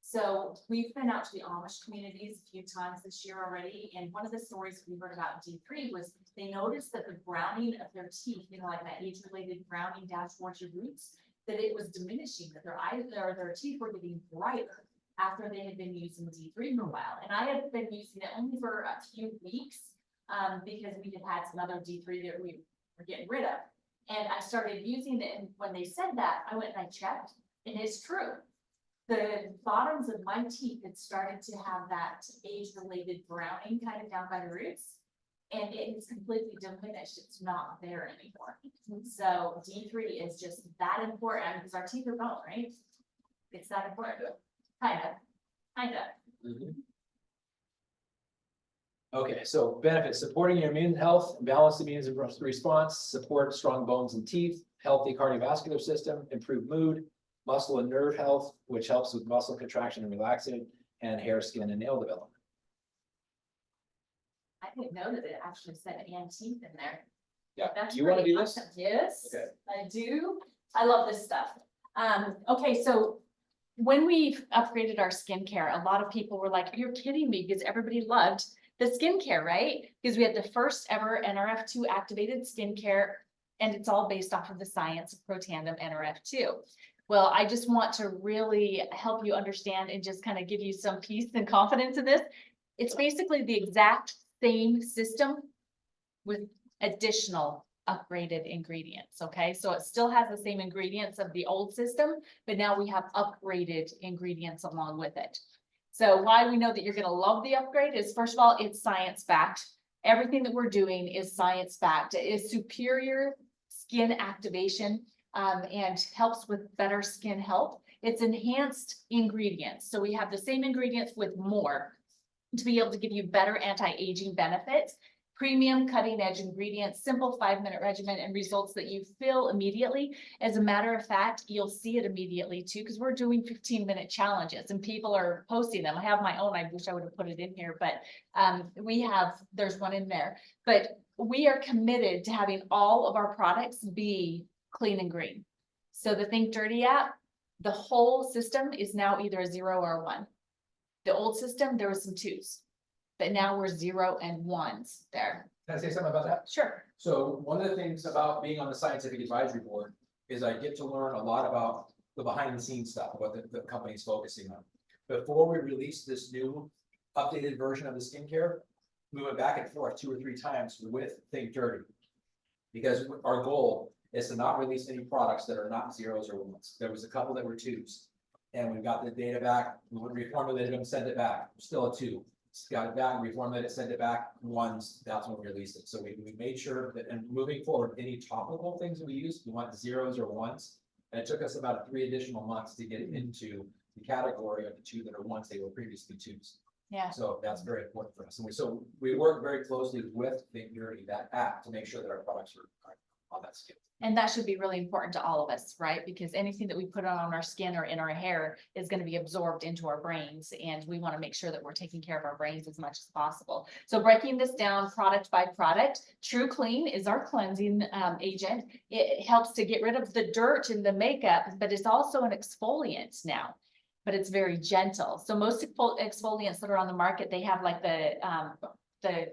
So we've been out to the Amish communities a few times this year already, and one of the stories we heard about D3 was they noticed that the browning of their teeth, you know, like that age-related browning down towards your roots, that it was diminishing, that their eyes or their teeth were getting brighter after they had been using D3 for a while. And I had been using it only for a few weeks, because we had some other D3 that we were getting rid of. And I started using it, and when they said that, I went and I checked, and it's true. The bottoms of my teeth had started to have that age-related browning kind of down by the roots. And it is completely diminished. It's not there anymore. So D3 is just that important because our teeth are bone, right? It's that important. Kind of. Mhm. Okay, so benefits, supporting your immune health, balanced immune response, support strong bones and teeth, healthy cardiovascular system, improve mood, muscle and nerve health, which helps with muscle contraction and relaxing, and hair, skin, and nail development. I didn't know that it actually said and teeth in there. Yeah, That's you want to pretty do this? awesome. Yes, Okay. I do. I love this stuff. Okay, so when we upgraded our skincare, a lot of people were like, you're kidding me, because everybody loved the skincare, right? Because we had the first ever NRF2 activated skincare, and it's all based off of the science of Protandim NRF2. Well, I just want to really help you understand and just kind of give you some peace and confidence in this. It's basically the exact same system with additional upgraded ingredients, okay? So it still has the same ingredients of the old system, but now we have upgraded ingredients along with it. So why we know that you're gonna love the upgrade is, first of all, it's science backed. Everything that we're doing is science backed. It is superior skin activation, and helps with better skin health. It's enhanced ingredients. So we have the same ingredients with more to be able to give you better anti-aging benefits. Premium cutting edge ingredients, simple 5-minute regimen, and results that you feel immediately. As a matter of fact, you'll see it immediately too, because we're doing 15-minute challenges and people are posting them. I have my own, I wish I would have put it in here, but there's one in there. But we are committed to having all of our products be clean and green. So the Think Dirty app, the whole system is now either a 0 or a 1. The old system, there was some 2s. But now we're 0 and 1s there. Can I say something about that? Sure. So one of the things about being on the scientific advisory board is I get to learn a lot about the behind the scenes stuff, what the company's focusing on. Before we released this new updated version of the skincare, we went back and forth 2 or 3 times with Think Dirty. Because our goal is to not release any products that are not 0s or 1s. There was a couple that were 2s. And we got the data back, we reformulated them, sent it back, still a 2. Got it back, reformulated it, sent it back, 1s, that's when we released it. So we made sure that, and moving forward, any topical things that we use, we want 0s or 1s. And it took us about 3 additional months to get it into the category of the 2 that are 1s, they were previously 2s. Yeah. So that's very important for us. And we work very closely with Think Dirty, that app, to make sure that our products are on that scale. And that should be really important to all of us, right? Because anything that we put on our skin or in our hair is going to be absorbed into our brains. And we want to make sure that we're taking care of our brains as much as possible. So breaking this down product by product, True Clean is our cleansing agent. It helps to get rid of the dirt and the makeup, but it's also an exfoliant now. But it's very gentle. So most exfoliants that are on the market, they have like the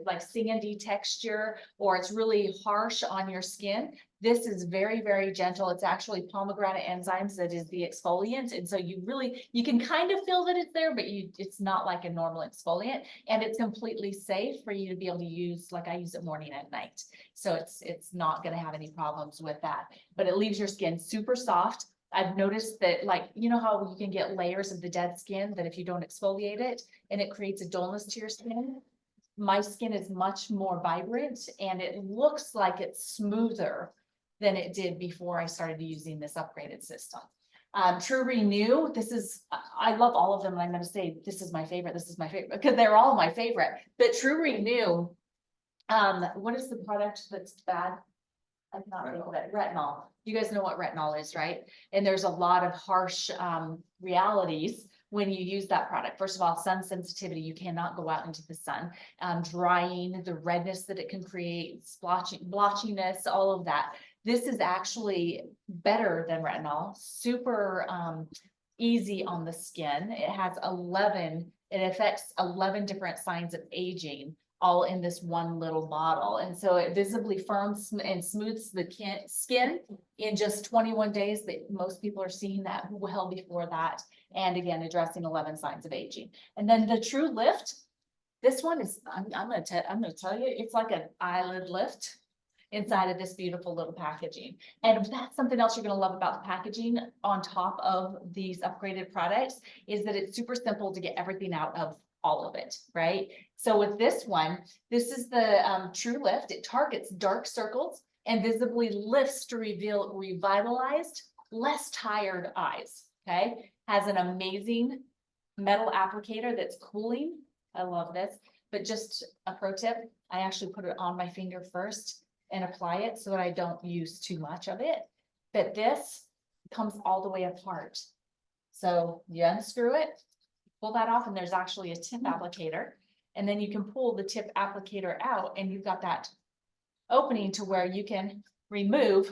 like sandy texture, or it's really harsh on your skin. This is very, very gentle. It's actually pomegranate enzymes that is the exfoliant. And so you can kind of feel that it's there, but it's not like a normal exfoliant, and it's completely safe for you to be able to use. Like I use it morning and night. So it's not going to have any problems with that, but it leaves your skin super soft. I've noticed that, like, you know how you can get layers of the dead skin that if you don't exfoliate it and it creates a dullness to your skin. My skin is much more vibrant and it looks like it's smoother than it did before I started using this upgraded system. True Renew, I love all of them. And I'm going to say, this is my favorite because they're all my favorite, but True Renew, what is the product that's bad? I cannot think of it. Retinol. You guys know what retinol is, right? And there's a lot of harsh realities when you use that product. First of all, sun sensitivity, you cannot go out into the sun. Drying, the redness that it can create, blotchiness, all of that. This is actually better than retinol, super easy on the skin. It has 11, it affects 11 different signs of aging, all in this one little bottle. And so it visibly firms and smooths the skin in just 21 days. That most people are seeing that well before that. And again, addressing 11 signs of aging. And then the True Lift, this one is, I'm gonna tell you, it's like an eyelid lift inside of this beautiful little packaging. And that's something else you're gonna love about the packaging on top of these upgraded products, is that it's super simple to get everything out of all of it, right? So with this one, this is the True Lift. It targets dark circles and visibly lifts to reveal revitalized, less tired eyes, okay? Has an amazing metal applicator that's cooling. I love this, but just a pro tip, I actually put it on my finger first and apply it so that I don't use too much of it. But this comes all the way apart. So you unscrew it, pull that off, and there's actually a tip applicator. And then you can pull the tip applicator out and you've got that opening to where you can remove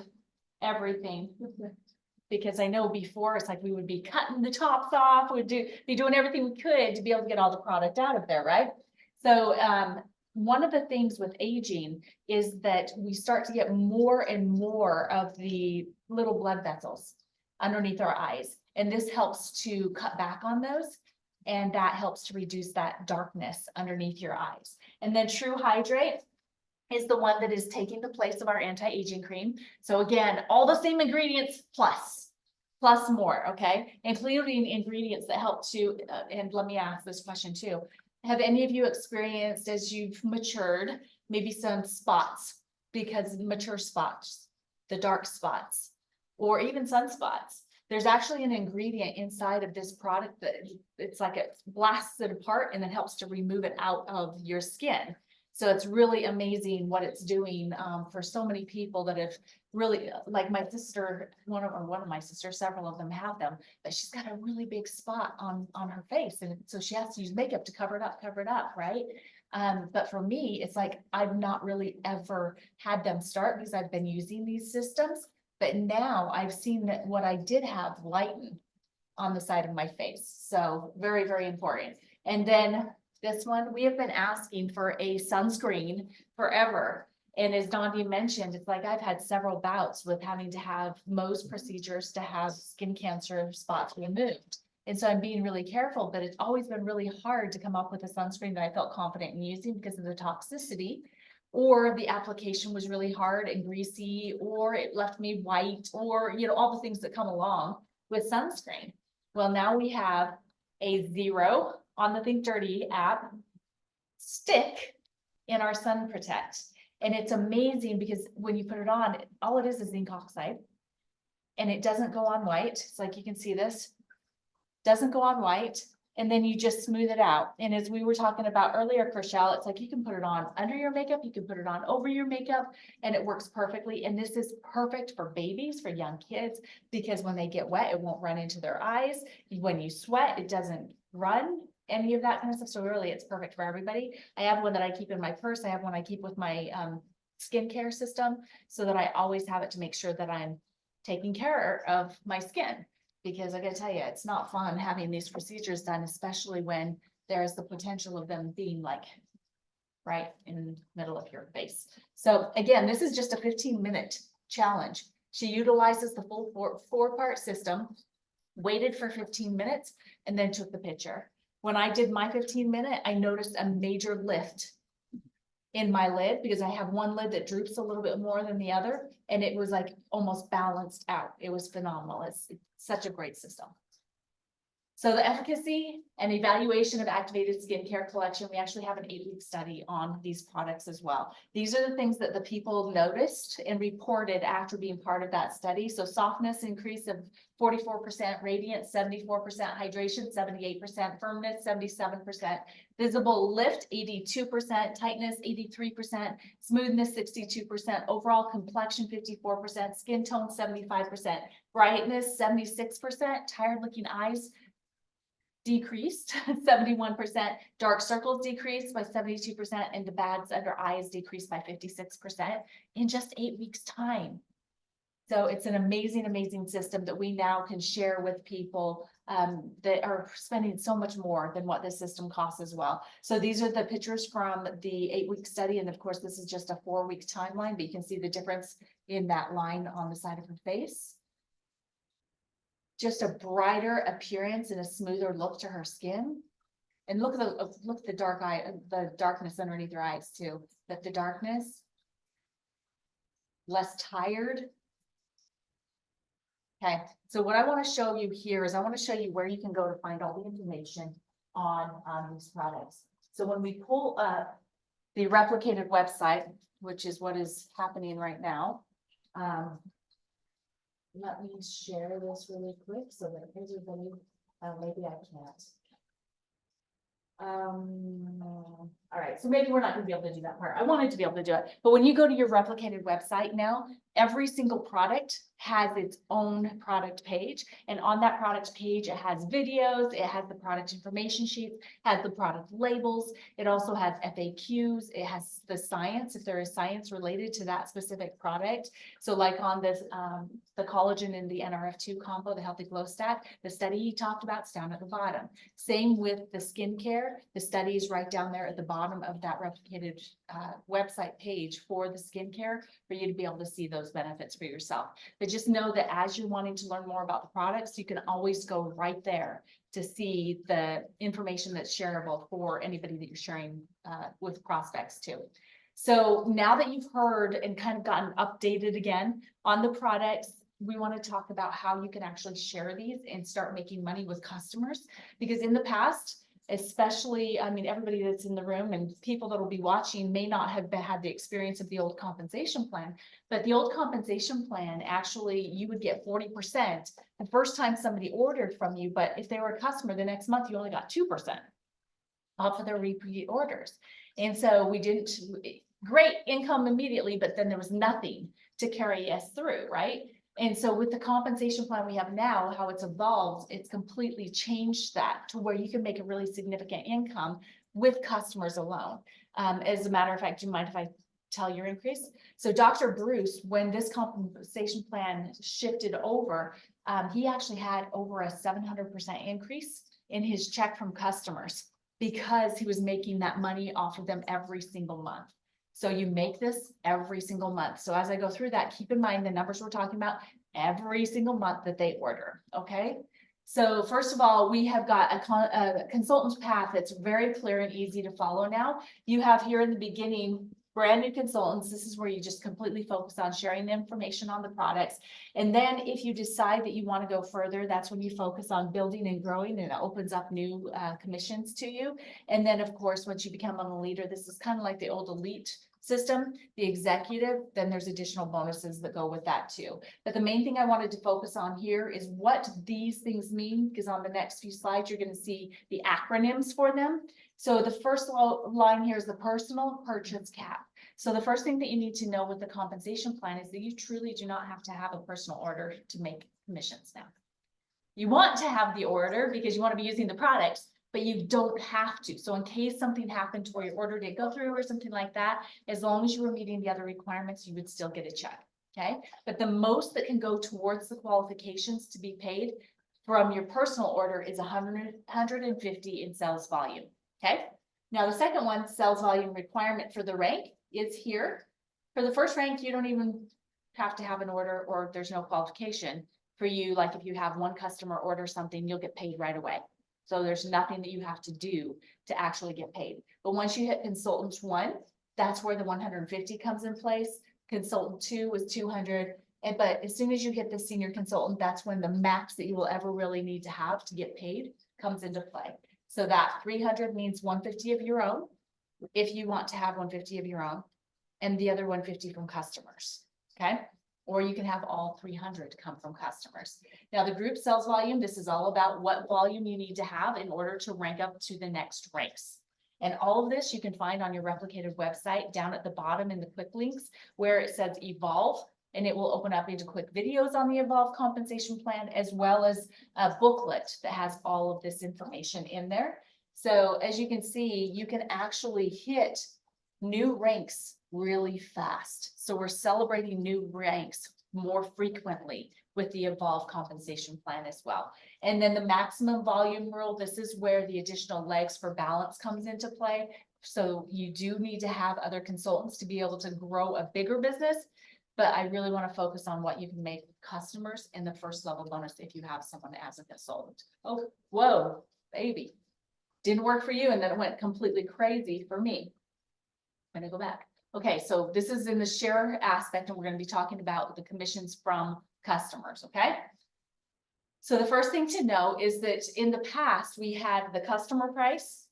everything. Because I know before it's like we would be cutting the tops off, we'd be doing everything we could to be able to get all the product out of there, right? So one of the things with aging is that we start to get more and more of the little blood vessels underneath our eyes. And this helps to cut back on those. And that helps to reduce that darkness underneath your eyes. And then True Hydrate is the one that is taking the place of our anti-aging cream. So again, all the same ingredients plus more, okay? Including ingredients that help to, and let me ask this question too. Have any of you experienced, as you've matured, maybe some spots, because mature spots, the dark spots, or even sunspots? There's actually an ingredient inside of this product that it's like it blasts it apart and then helps to remove it out of your skin. So it's really amazing what it's doing for so many people that have really, like my sister, one of my sisters, several of them have them, but she's got a really big spot on her face. And so she has to use makeup to cover it up, right? But for me, it's like, I've not really ever had them start because I've been using these systems, but now I've seen that what I did have lighten on the side of my face. So very, very important. And then this one, we have been asking for a sunscreen forever. And as Dondee mentioned, it's like I've had several bouts with having to have Mohs procedures to have skin cancer spots removed. And so I'm being really careful, but it's always been really hard to come up with a sunscreen that I felt confident in using because of the toxicity, or the application was really hard and greasy, or it left me white, or, you know, all the things that come along with sunscreen. Well, now we have a 0 on the Think Dirty app stick in our Sun Protect. And it's amazing because when you put it on, all it is zinc oxide and it doesn't go on white. It's like, you can see this, doesn't go on white. And then you just smooth it out. And as we were talking about earlier, Chriselle, it's like you can put it on under your makeup, you can put it on over your makeup, and it works perfectly. And this is perfect for babies, for young kids, because when they get wet, it won't run into their eyes. When you sweat, it doesn't run, any of that kind of stuff. So really, it's perfect for everybody. I have one that I keep in my purse. I have one I keep with my skincare system, so that I always have it to make sure that I'm taking care of my skin. Because I gotta tell you, it's not fun having these procedures done, especially when there's the potential of them being like right in the middle of your face. So again, this is just a 15-minute challenge. She utilizes the full four-part system, waited for 15 minutes, and then took the picture. When I did my 15-minute, I noticed a major lift in my lid because I have one lid that droops a little bit more than the other, and it was like almost balanced out. It was phenomenal. It's such a great system. So the efficacy and evaluation of activated skincare collection, we actually have an 8-week study on these products as well. These are the things that the people noticed and reported after being part of that study. So softness increase of 44%, radiance 74%, hydration 78%, firmness 77%, visible lift 82%, tightness 83%, smoothness 62%, overall complexion 54%, skin tone 75%, brightness 76%, tired looking eyes decreased 71%, dark circles decreased by 72%, and the bags under eyes decreased by 56% in just 8 weeks time. So it's an amazing, amazing system that we now can share with people that are spending so much more than what this system costs as well. So these are the pictures from the 8-week study. And of course, this is just a 4-week timeline, but you can see the difference in that line on the side of her face. Just a brighter appearance and a smoother look to her skin. And look at the dark eye, the darkness underneath her eyes too, but the darkness. Less tired. Okay, so what I want to show you here is I want to show you where you can go to find all the information on these products. So when we pull up the replicated website, which is what is happening right now. Let me share this really quick so that everybody, maybe I can't. All right, so maybe we're not gonna be able to do that part. I wanted to be able to do it, but when you go to your replicated website now, every single product has its own product page. And on that product page, it has videos, it has the product information sheets, has the product labels. It also has FAQs, it has the science, if there is science related to that specific product. So like on this, the collagen and the NRF2 combo, the Healthy Glow Stat, the study he talked about is down at the bottom. Same with the skincare, the study is right down there at the bottom of that replicated website page for the skincare, for you to be able to see those benefits for yourself. But just know that as you're wanting to learn more about the products, you can always go right there to see the information that's shareable for anybody that you're sharing with prospects too. So now that you've heard and kind of gotten updated again on the products, we want to talk about how you can actually share these and start making money with customers. Because in the past, especially, I mean, everybody that's in the room and people that will be watching may not have had the experience of the old compensation plan, but the old compensation plan, actually, you would get 40% the first time somebody ordered from you, but if they were a customer, the next month, you only got 2% off of their repeat orders. And so we didn't, great income immediately, but then there was nothing to carry us through, right? And so with the compensation plan we have now, how it's evolved, it's completely changed that to where you can make a really significant income with customers alone. As a matter of fact, do you mind if I tell your increase? So Dr. Bruce, when this compensation plan shifted over, he actually had over a 700% increase in his check from customers because he was making that money off of them every single month. So you make this every single month. So as I go through that, keep in mind the numbers we're talking about every single month that they order, okay? So first of all, we have got a consultant's path that's very clear and easy to follow now. You have here in the beginning, brand new consultants. This is where you just completely focus on sharing the information on the products. And then if you decide that you want to go further, that's when you focus on building and growing, and it opens up new commissions to you. And then of course, once you become a leader, this is kind of like the old elite system, the executive, then there's additional bonuses that go with that too. But the main thing I wanted to focus on here is what these things mean, because on the next few slides, you're going to see the acronyms for them. So the first line here is the personal purchase cap. So the first thing that you need to know with the compensation plan is that you truly do not have to have a personal order to make commissions now. You want to have the order because you want to be using the products, but you don't have to. So in case something happened to where your order didn't go through or something like that, as long as you were meeting the other requirements, you would still get a check, okay? But the most that can go towards the qualifications to be paid from your personal order is 150 in sales volume, okay? Now the second one, sales volume requirement for the rank, is here. For the first rank, you don't even have to have an order, or there's no qualification for you. Like if you have one customer order something, you'll get paid right away. So there's nothing that you have to do to actually get paid. But once you hit consultant 1, that's where the 150 comes in place. Consultant 2 was 200. But as soon as you hit the senior consultant, that's when the max that you will ever really need to have to get paid comes into play. So that 300 means 150 of your own, if you want to have 150 of your own, and the other 150 from customers, okay? Or you can have all 300 come from customers. Now the group sales volume, this is all about what volume you need to have in order to rank up to the next ranks. And all of this you can find on your replicated website down at the bottom in the quick links where it says evolve, and it will open up into quick videos on the evolve compensation plan, as well as a booklet that has all of this information in there. So as you can see, you can actually hit new ranks really fast. So we're celebrating new ranks more frequently with the evolved compensation plan as well. And then the maximum volume rule, this is where the additional legs for balance comes into play. So you do need to have other consultants to be able to grow a bigger business. But I really want to focus on what you can make with customers in the first level bonus if you have someone as a consultant. Oh, whoa, baby. Didn't work for you, and then it went completely crazy for me. I'm gonna go back. Okay, so this is in the share aspect, and we're gonna be talking about the commissions from customers, okay? So the first thing to know is that in the past, we had the customer price,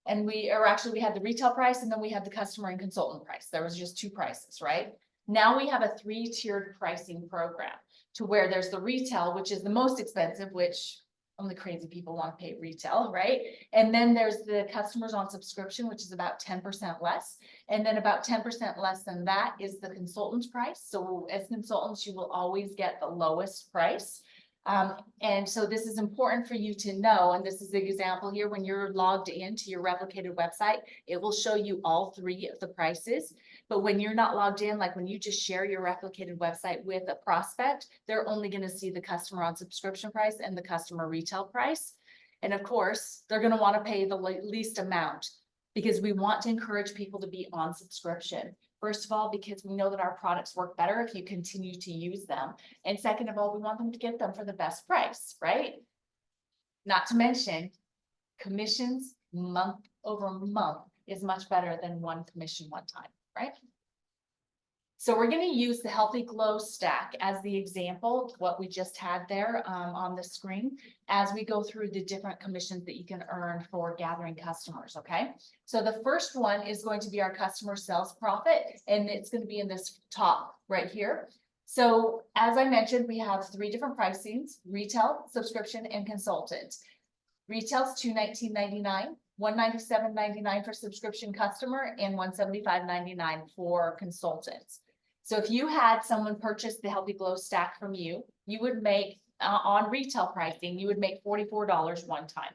and we had the retail price, and then we had the customer and consultant price. There was just two prices, right? Now we have a 3-tiered pricing program to where there's the retail, which is the most expensive, which only crazy people want to pay retail, right? And then there's the customers on subscription, which is about 10% less. And then about 10% less than that is the consultant's price. So as consultants, you will always get the lowest price. And so this is important for you to know, and this is the example here. When you're logged into your replicated website, it will show you all 3 of the prices. But when you're not logged in, like when you just share your replicated website with a prospect, they're only going to see the customer on subscription price and the customer retail price. And of course, they're going to want to pay the least amount because we want to encourage people to be on subscription. First of all, because we know that our products work better if you continue to use them. And second of all, we want them to get them for the best price, right? Not to mention, commissions month over month is much better than one commission one time, right? So we're going to use the Healthy Glow stack as the example, what we just had there on the screen, as we go through the different commissions that you can earn for gathering customers, okay? So the first one is going to be our customer sales profit, and it's going to be in this top right here. So as I mentioned, we have 3 different pricings: retail, subscription, and consultant. Retail's $219.99. $197.99 for subscription customer and $175.99 for consultants. So if you had someone purchase the Healthy Glow stack from you, you would make on retail pricing, you would make $44 one time.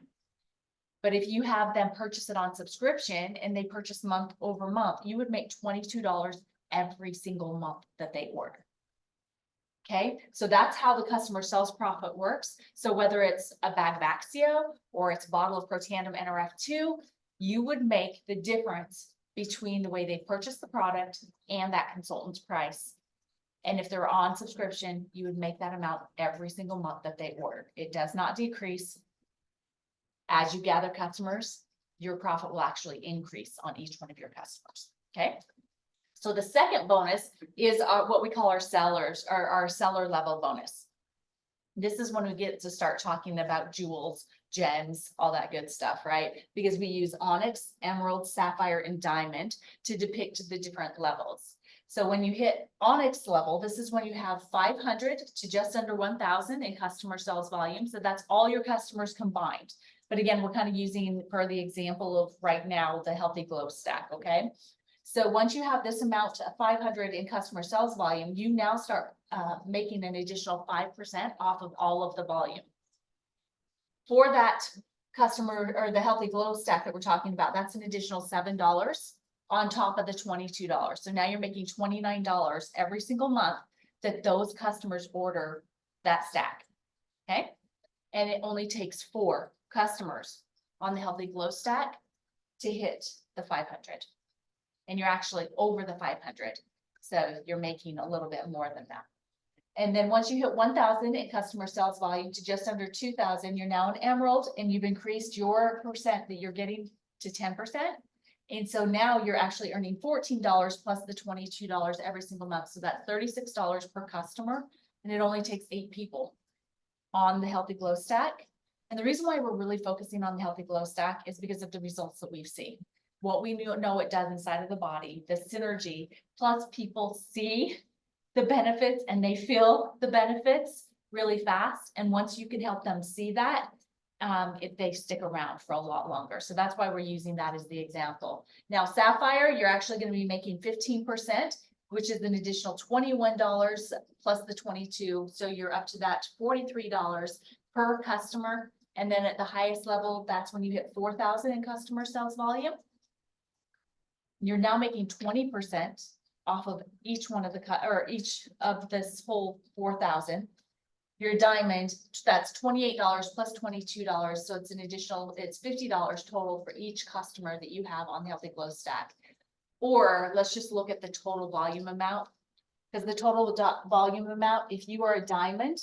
But if you have them purchase it on subscription and they purchase month over month, you would make $22 every single month that they order. Okay, so that's how the customer sales profit works. So whether it's a bag of Axio or it's a bottle of Protandim NRF2, you would make the difference between the way they purchase the product and that consultant's price. And if they're on subscription, you would make that amount every single month that they order. It does not decrease. As you gather customers, your profit will actually increase on each one of your customers, okay? So the second bonus is what we call our sellers, or our seller level bonus. This is when we get to start talking about jewels, gems, all that good stuff, right? Because we use onyx, emerald, sapphire, and diamond to depict the different levels. So when you hit onyx level, this is when you have 500 to just under 1,000 in customer sales volume. So that's all your customers combined. But again, we're kind of using for the example of right now, the Healthy Glow stack, okay? So once you have this amount of 500 in customer sales volume, you now start making an additional 5% off of all of the volume. For that customer or the Healthy Glow stack that we're talking about, that's an additional $7 on top of the $22. So now you're making $29 every single month that those customers order that stack, okay? And it only takes 4 customers on the Healthy Glow stack to hit the 500. And you're actually over the 500. So you're making a little bit more than that. And then once you hit 1,000 in customer sales volume to just under 2,000, you're now an emerald and you've increased your percent that you're getting to 10%. And so now you're actually earning $14 plus the $22 every single month. So that's $36 per customer. And it only takes 8 people on the Healthy Glow stack. And the reason why we're really focusing on the Healthy Glow stack is because of the results that we've seen. What we know it does inside of the body, the synergy, plus people see the benefits and they feel the benefits really fast. And once you can help them see that, if they stick around for a lot longer. So that's why we're using that as the example. Now, Sapphire, you're actually going to be making 15%, which is an additional $21 plus the 22. So you're up to that $43 per customer. And then at the highest level, that's when you hit 4,000 in customer sales volume. You're now making 20% off of each one of or each of this whole 4,000. Your diamond, that's $28 plus $22, so it's an additional, it's $50 total for each customer that you have on the Healthy Glow stack. Or let's just look at the total volume amount, because the total volume amount, if you are a diamond,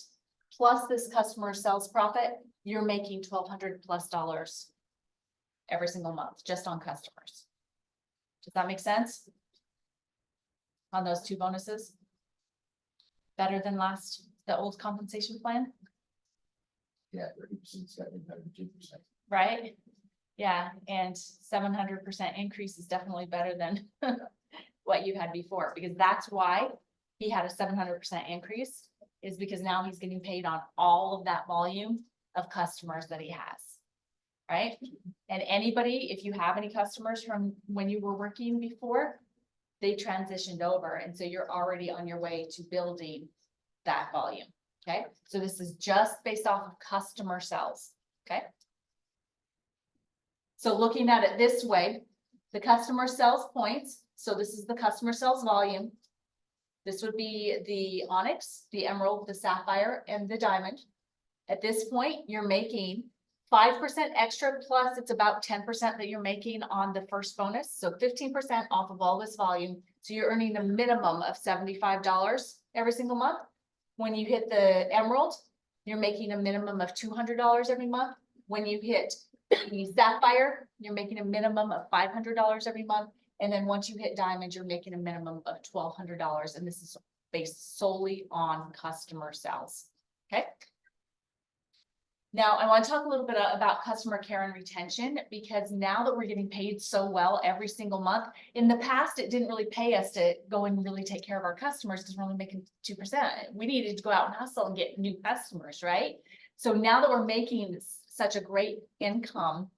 plus this customer sales profit, you're making $1,200 plus every single month, just on customers. Does that make sense? On those two bonuses? Better than the old compensation plan, Yeah, 30%, 2%. right? Yeah, and 700% increase is definitely better than what you had before, because that's why he had a 700% increase, is because now he's getting paid on all of that volume of customers that he has. Right? And anybody, if you have any customers from when you were working before, they transitioned over, and so you're already on your way to building that volume. Okay, so this is just based off of customer sales. Okay. So looking at it this way, the customer sales points. So this is the customer sales volume. This would be the onyx, the emerald, the sapphire, and the diamond. At this point, you're making 5% extra, plus it's about 10% that you're making on the first bonus. So 15% off of all this volume. So you're earning a minimum of $75 every single month. When you hit the emerald, you're making a minimum of $200 every month. When you hit the sapphire, you're making a minimum of $500 every month. And then once you hit diamond, you're making a minimum of $1,200. And this is based solely on customer sales. Okay. Now, I want to talk a little bit about customer care and retention, because now that we're getting paid so well every single month, in the past, it didn't really pay us to go and really take care of our customers because we're only making 2%. We needed to go out and hustle and get new customers, right? So now that we're making such a great income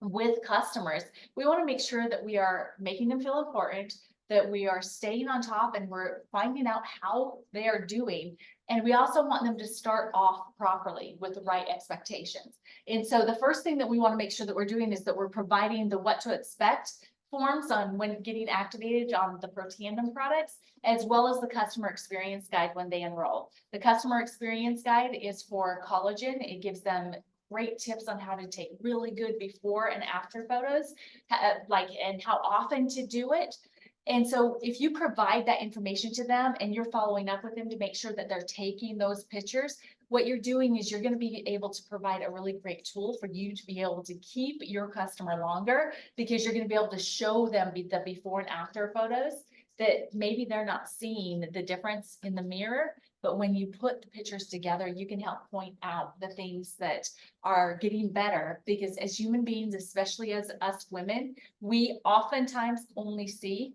with customers, we want to make sure that we are making them feel important, that we are staying on top, and we're finding out how they are doing. And we also want them to start off properly with the right expectations. And so the first thing that we want to make sure that we're doing is that we're providing the what to expect forms on when getting activated on the Proteandum products, as well as the customer experience guide when they enroll. The customer experience guide is for collagen. It gives them great tips on how to take really good before and after photos, and how often to do it. And so if you provide that information to them and you're following up with them to make sure that they're taking those pictures, what you're doing is you're going to be able to provide a really great tool for you to be able to keep your customer longer, because you're going to be able to show them the before and after photos that maybe they're not seeing the difference in the mirror. But when you put the pictures together, you can help point out the things that are getting better, because as human beings, especially as us women, we oftentimes only see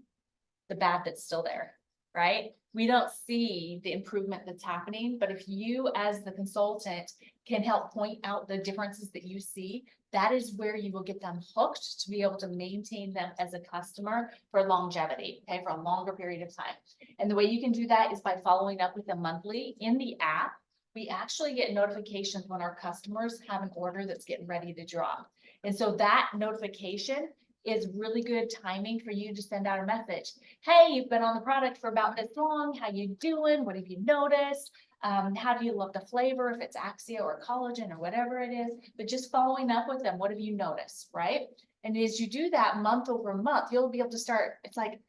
the bad that's still there, right? We don't see the improvement that's happening, but if you as the consultant can help point out the differences that you see, that is where you will get them hooked to be able to maintain them as a customer for longevity, okay, for a longer period of time. And the way you can do that is by following up with them monthly. In the app, we actually get notifications when our customers have an order that's getting ready to drop. And so that notification is really good timing for you to send out a message. Hey, you've been on the product for about this long. How you doing? What have you noticed? How do you love the flavor, if it's Axia or collagen or whatever it is? But just following up with them, what have you noticed, right? And as you do that month over month, you'll be able to start, it's like,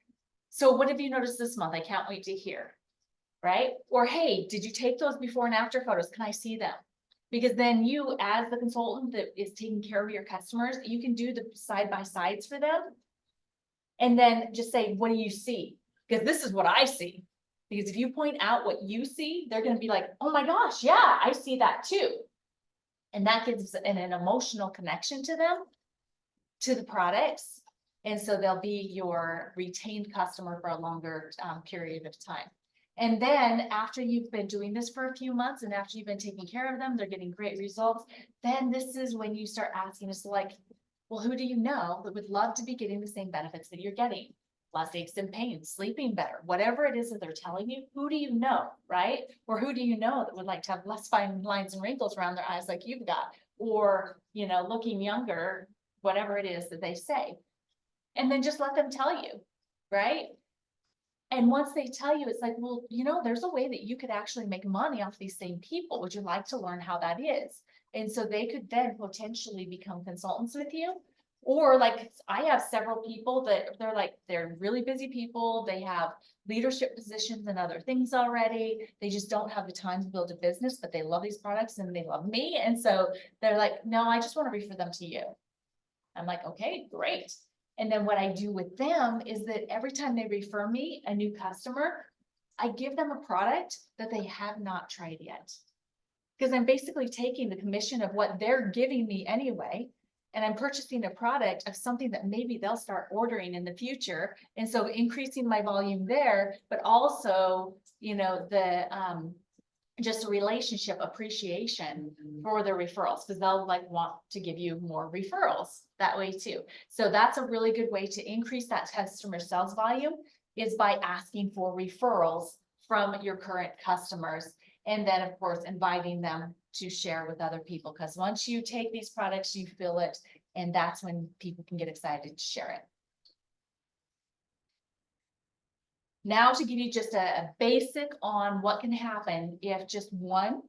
so what have you noticed this month? I can't wait to hear, right? Or, hey, did you take those before and after photos? Can I see them? Because then you, as the consultant that is taking care of your customers, you can do the side-by-sides for them. And then just say, what do you see? Because this is what I see. Because if you point out what you see, they're going to be like, oh my gosh, yeah, I see that too. And that gives an emotional connection to them, to the products. And so they'll be your retained customer for a longer period of time. And then after you've been doing this for a few months and after you've been taking care of them, they're getting great results. Then this is when you start asking us, like, well, who do you know that would love to be getting the same benefits that you're getting? Less aches and pains, sleeping better, whatever it is that they're telling you, who do you know, right? Or who do you know that would like to have less fine lines and wrinkles around their eyes like you've got? Or, you know, looking younger, whatever it is that they say. And then just let them tell you, right? And once they tell you, it's like, well, you know, there's a way that you could actually make money off these same people. Would you like to learn how that is? And so they could then potentially become consultants with you. Or like, I have several people that they're really busy people. They have leadership positions and other things already. They just don't have the time to build a business, but they love these products and they love me. And so they're like, no, I just want to refer them to you. I'm like, okay, great. And then what I do with them is that every time they refer me a new customer, I give them a product that they have not tried yet. Because I'm basically taking the commission of what they're giving me anyway, and I'm purchasing a product of something that maybe they'll start ordering in the future. And so increasing my volume there, but also, you know, just a relationship appreciation for the referrals, because they'll like want to give you more referrals that way too. So that's a really good way to increase that customer sales volume, is by asking for referrals from your current customers. And then of course, inviting them to share with other people, because once you take these products, you feel it, and that's when people can get excited to share it. Now to give you just a basic on what can happen if just one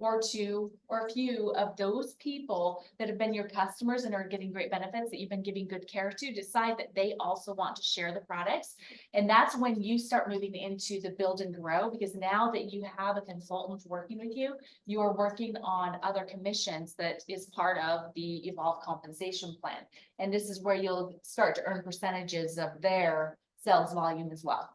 or two or a few of those people that have been your customers and are getting great benefits that you've been giving good care to decide that they also want to share the products. And that's when you start moving into the build and grow, because now that you have a consultant working with you, you are working on other commissions that is part of the Evolve compensation plan. And this is where you'll start to earn percentages of their sales volume as well.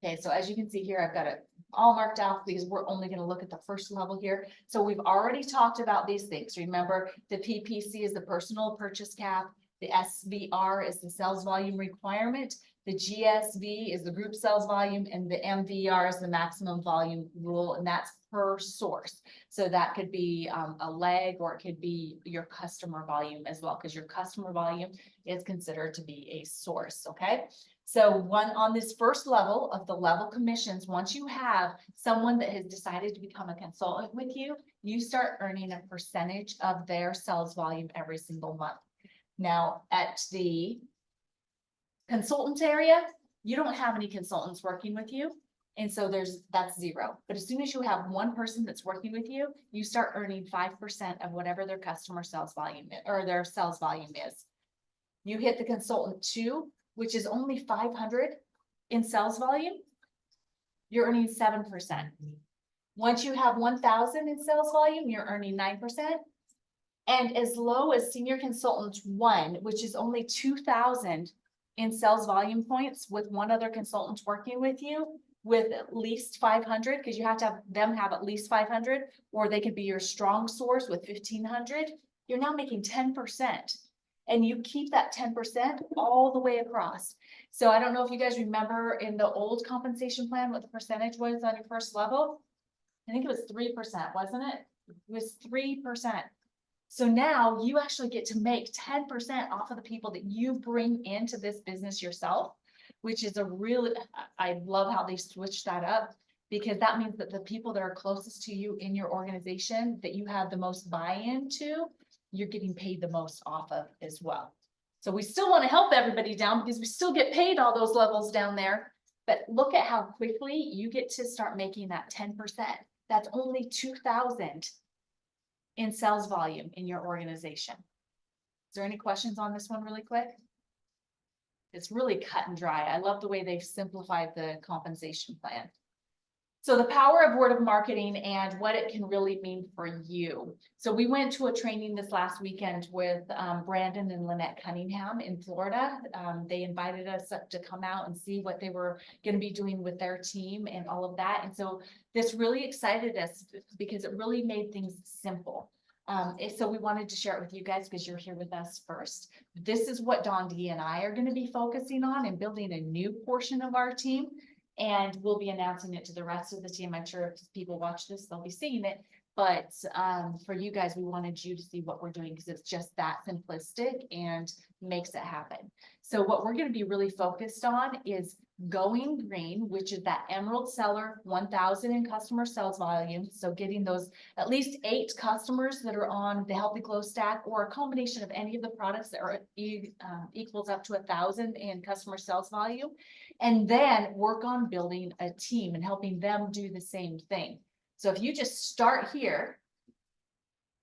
Okay, so as you can see here, I've got it all marked out because we're only going to look at the first level here. So we've already talked about these things. Remember, the PPC is the personal purchase cap. The SVR is the sales volume requirement. The GSV is the group sales volume, and the MVR is the maximum volume rule, and that's per source. So that could be a leg, or it could be your customer volume as well, because your customer volume is considered to be a source. Okay. So on this first level of the level commissions, once you have someone that has decided to become a consultant with you, you start earning a percentage of their sales volume every single month. Now at the consultant area, you don't have any consultants working with you. And so that's zero. But as soon as you have one person that's working with you, you start earning 5% of whatever their customer sales volume or their sales volume is. You hit the consultant 2, which is only 500 in sales volume, you're earning 7%. Once you have 1,000 in sales volume, you're earning 9%. And as low as senior consultant 1, which is only 2,000 in sales volume points with one other consultant working with you with at least 500, because you have to have them have at least 500, or they could be your strong source with 1,500, you're now making 10%. And you keep that 10% all the way across. So I don't know if you guys remember in the old compensation plan, what the percentage was on your first level. I think it was 3%, wasn't it? It was 3%. So now you actually get to make 10% off of the people that you bring into this business yourself, which is I love how they switched that up, because that means that the people that are closest to you in your organization that you have the most buy-in to, you're getting paid the most off of as well. So we still want to help everybody down, because we still get paid all those levels down there. But look at how quickly you get to start making that 10%. That's only 2,000 in sales volume in your organization. Is there any questions on this one really quick? It's really cut and dry. I love the way they've simplified the compensation plan. So the power of word of marketing and what it can really mean for you. So we went to a training this last weekend with Brandon and Lynette Cunningham in Florida. They invited us up to come out and see what they were going to be doing with their team and all of that. And so this really excited us because it really made things simple. So we wanted to share it with you guys because you're here with us first. This is what Dondee and I are going to be focusing on and building a new portion of our team. And we'll be announcing it to the rest of the team. I'm sure if people watch this, they'll be seeing it. But for you guys, we wanted you to see what we're doing because it's just that simplistic and makes it happen. So what we're going to be really focused on is going green, which is that emerald seller, 1,000 in customer sales volume. So getting those at least 8 customers that are on the Healthy Glow stack, or a combination of any of the products that are equals up to 1,000 in customer sales volume. And then work on building a team and helping them do the same thing. So if you just start here,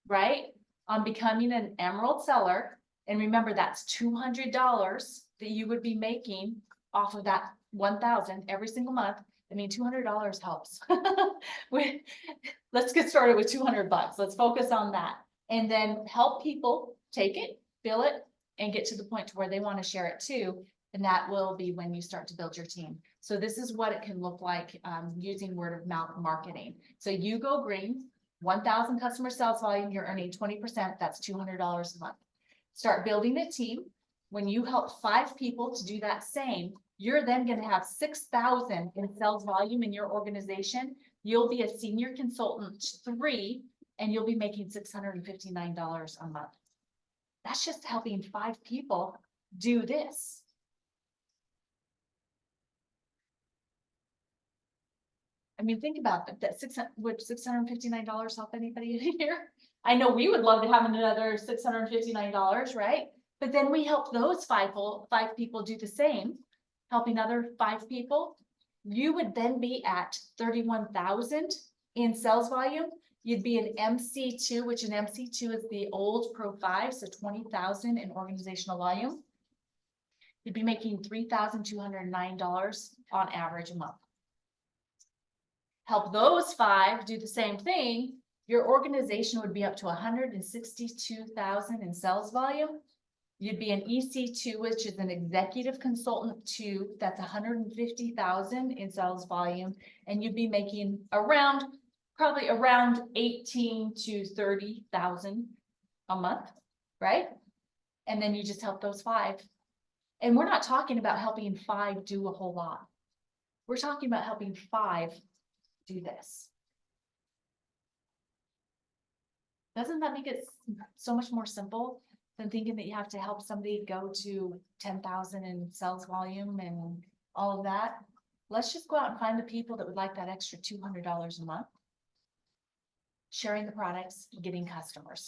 right, on becoming an emerald seller, and remember that's $200 that you would be making off of that 1,000 every single month. I mean, $200 helps. Let's get started with $200. Let's focus on that. And then help people take it, bill it, and get to the point to where they want to share it too. And that will be when you start to build your team. So this is what it can look like using word of mouth marketing. So you go green, 1,000 customer sales volume, you're earning 20%, that's $200 a month. Start building a team. When you help 5 people to do that same, you're then going to have 6,000 in sales volume in your organization. You'll be a senior consultant 3, and you'll be making $659 a month. That's just helping 5 people do this. I mean, think about that. Would $659 help anybody in here? I know we would love to have another $659, right? But then we help those 5 people do the same, helping other 5 people. You would then be at 31,000 in sales volume. You'd be an MC2, which an MC2 is the old Pro 5, so 20,000 in organizational volume. You'd be making $3,209 on average a month. Help those 5 do the same thing. Your organization would be up to 162,000 in sales volume. You'd be an EC2, which is an executive consultant 2, that's 150,000 in sales volume, and you'd be making probably around 18,000 to 30,000 a month, right? And then you just help those 5. And we're not talking about helping 5 do a whole lot. We're talking about helping 5 do this. Doesn't that make it so much more simple than thinking that you have to help somebody go to 10,000 in sales volume and all of that? Let's just go out and find the people that would like that extra $200 a month. Sharing the products, getting customers.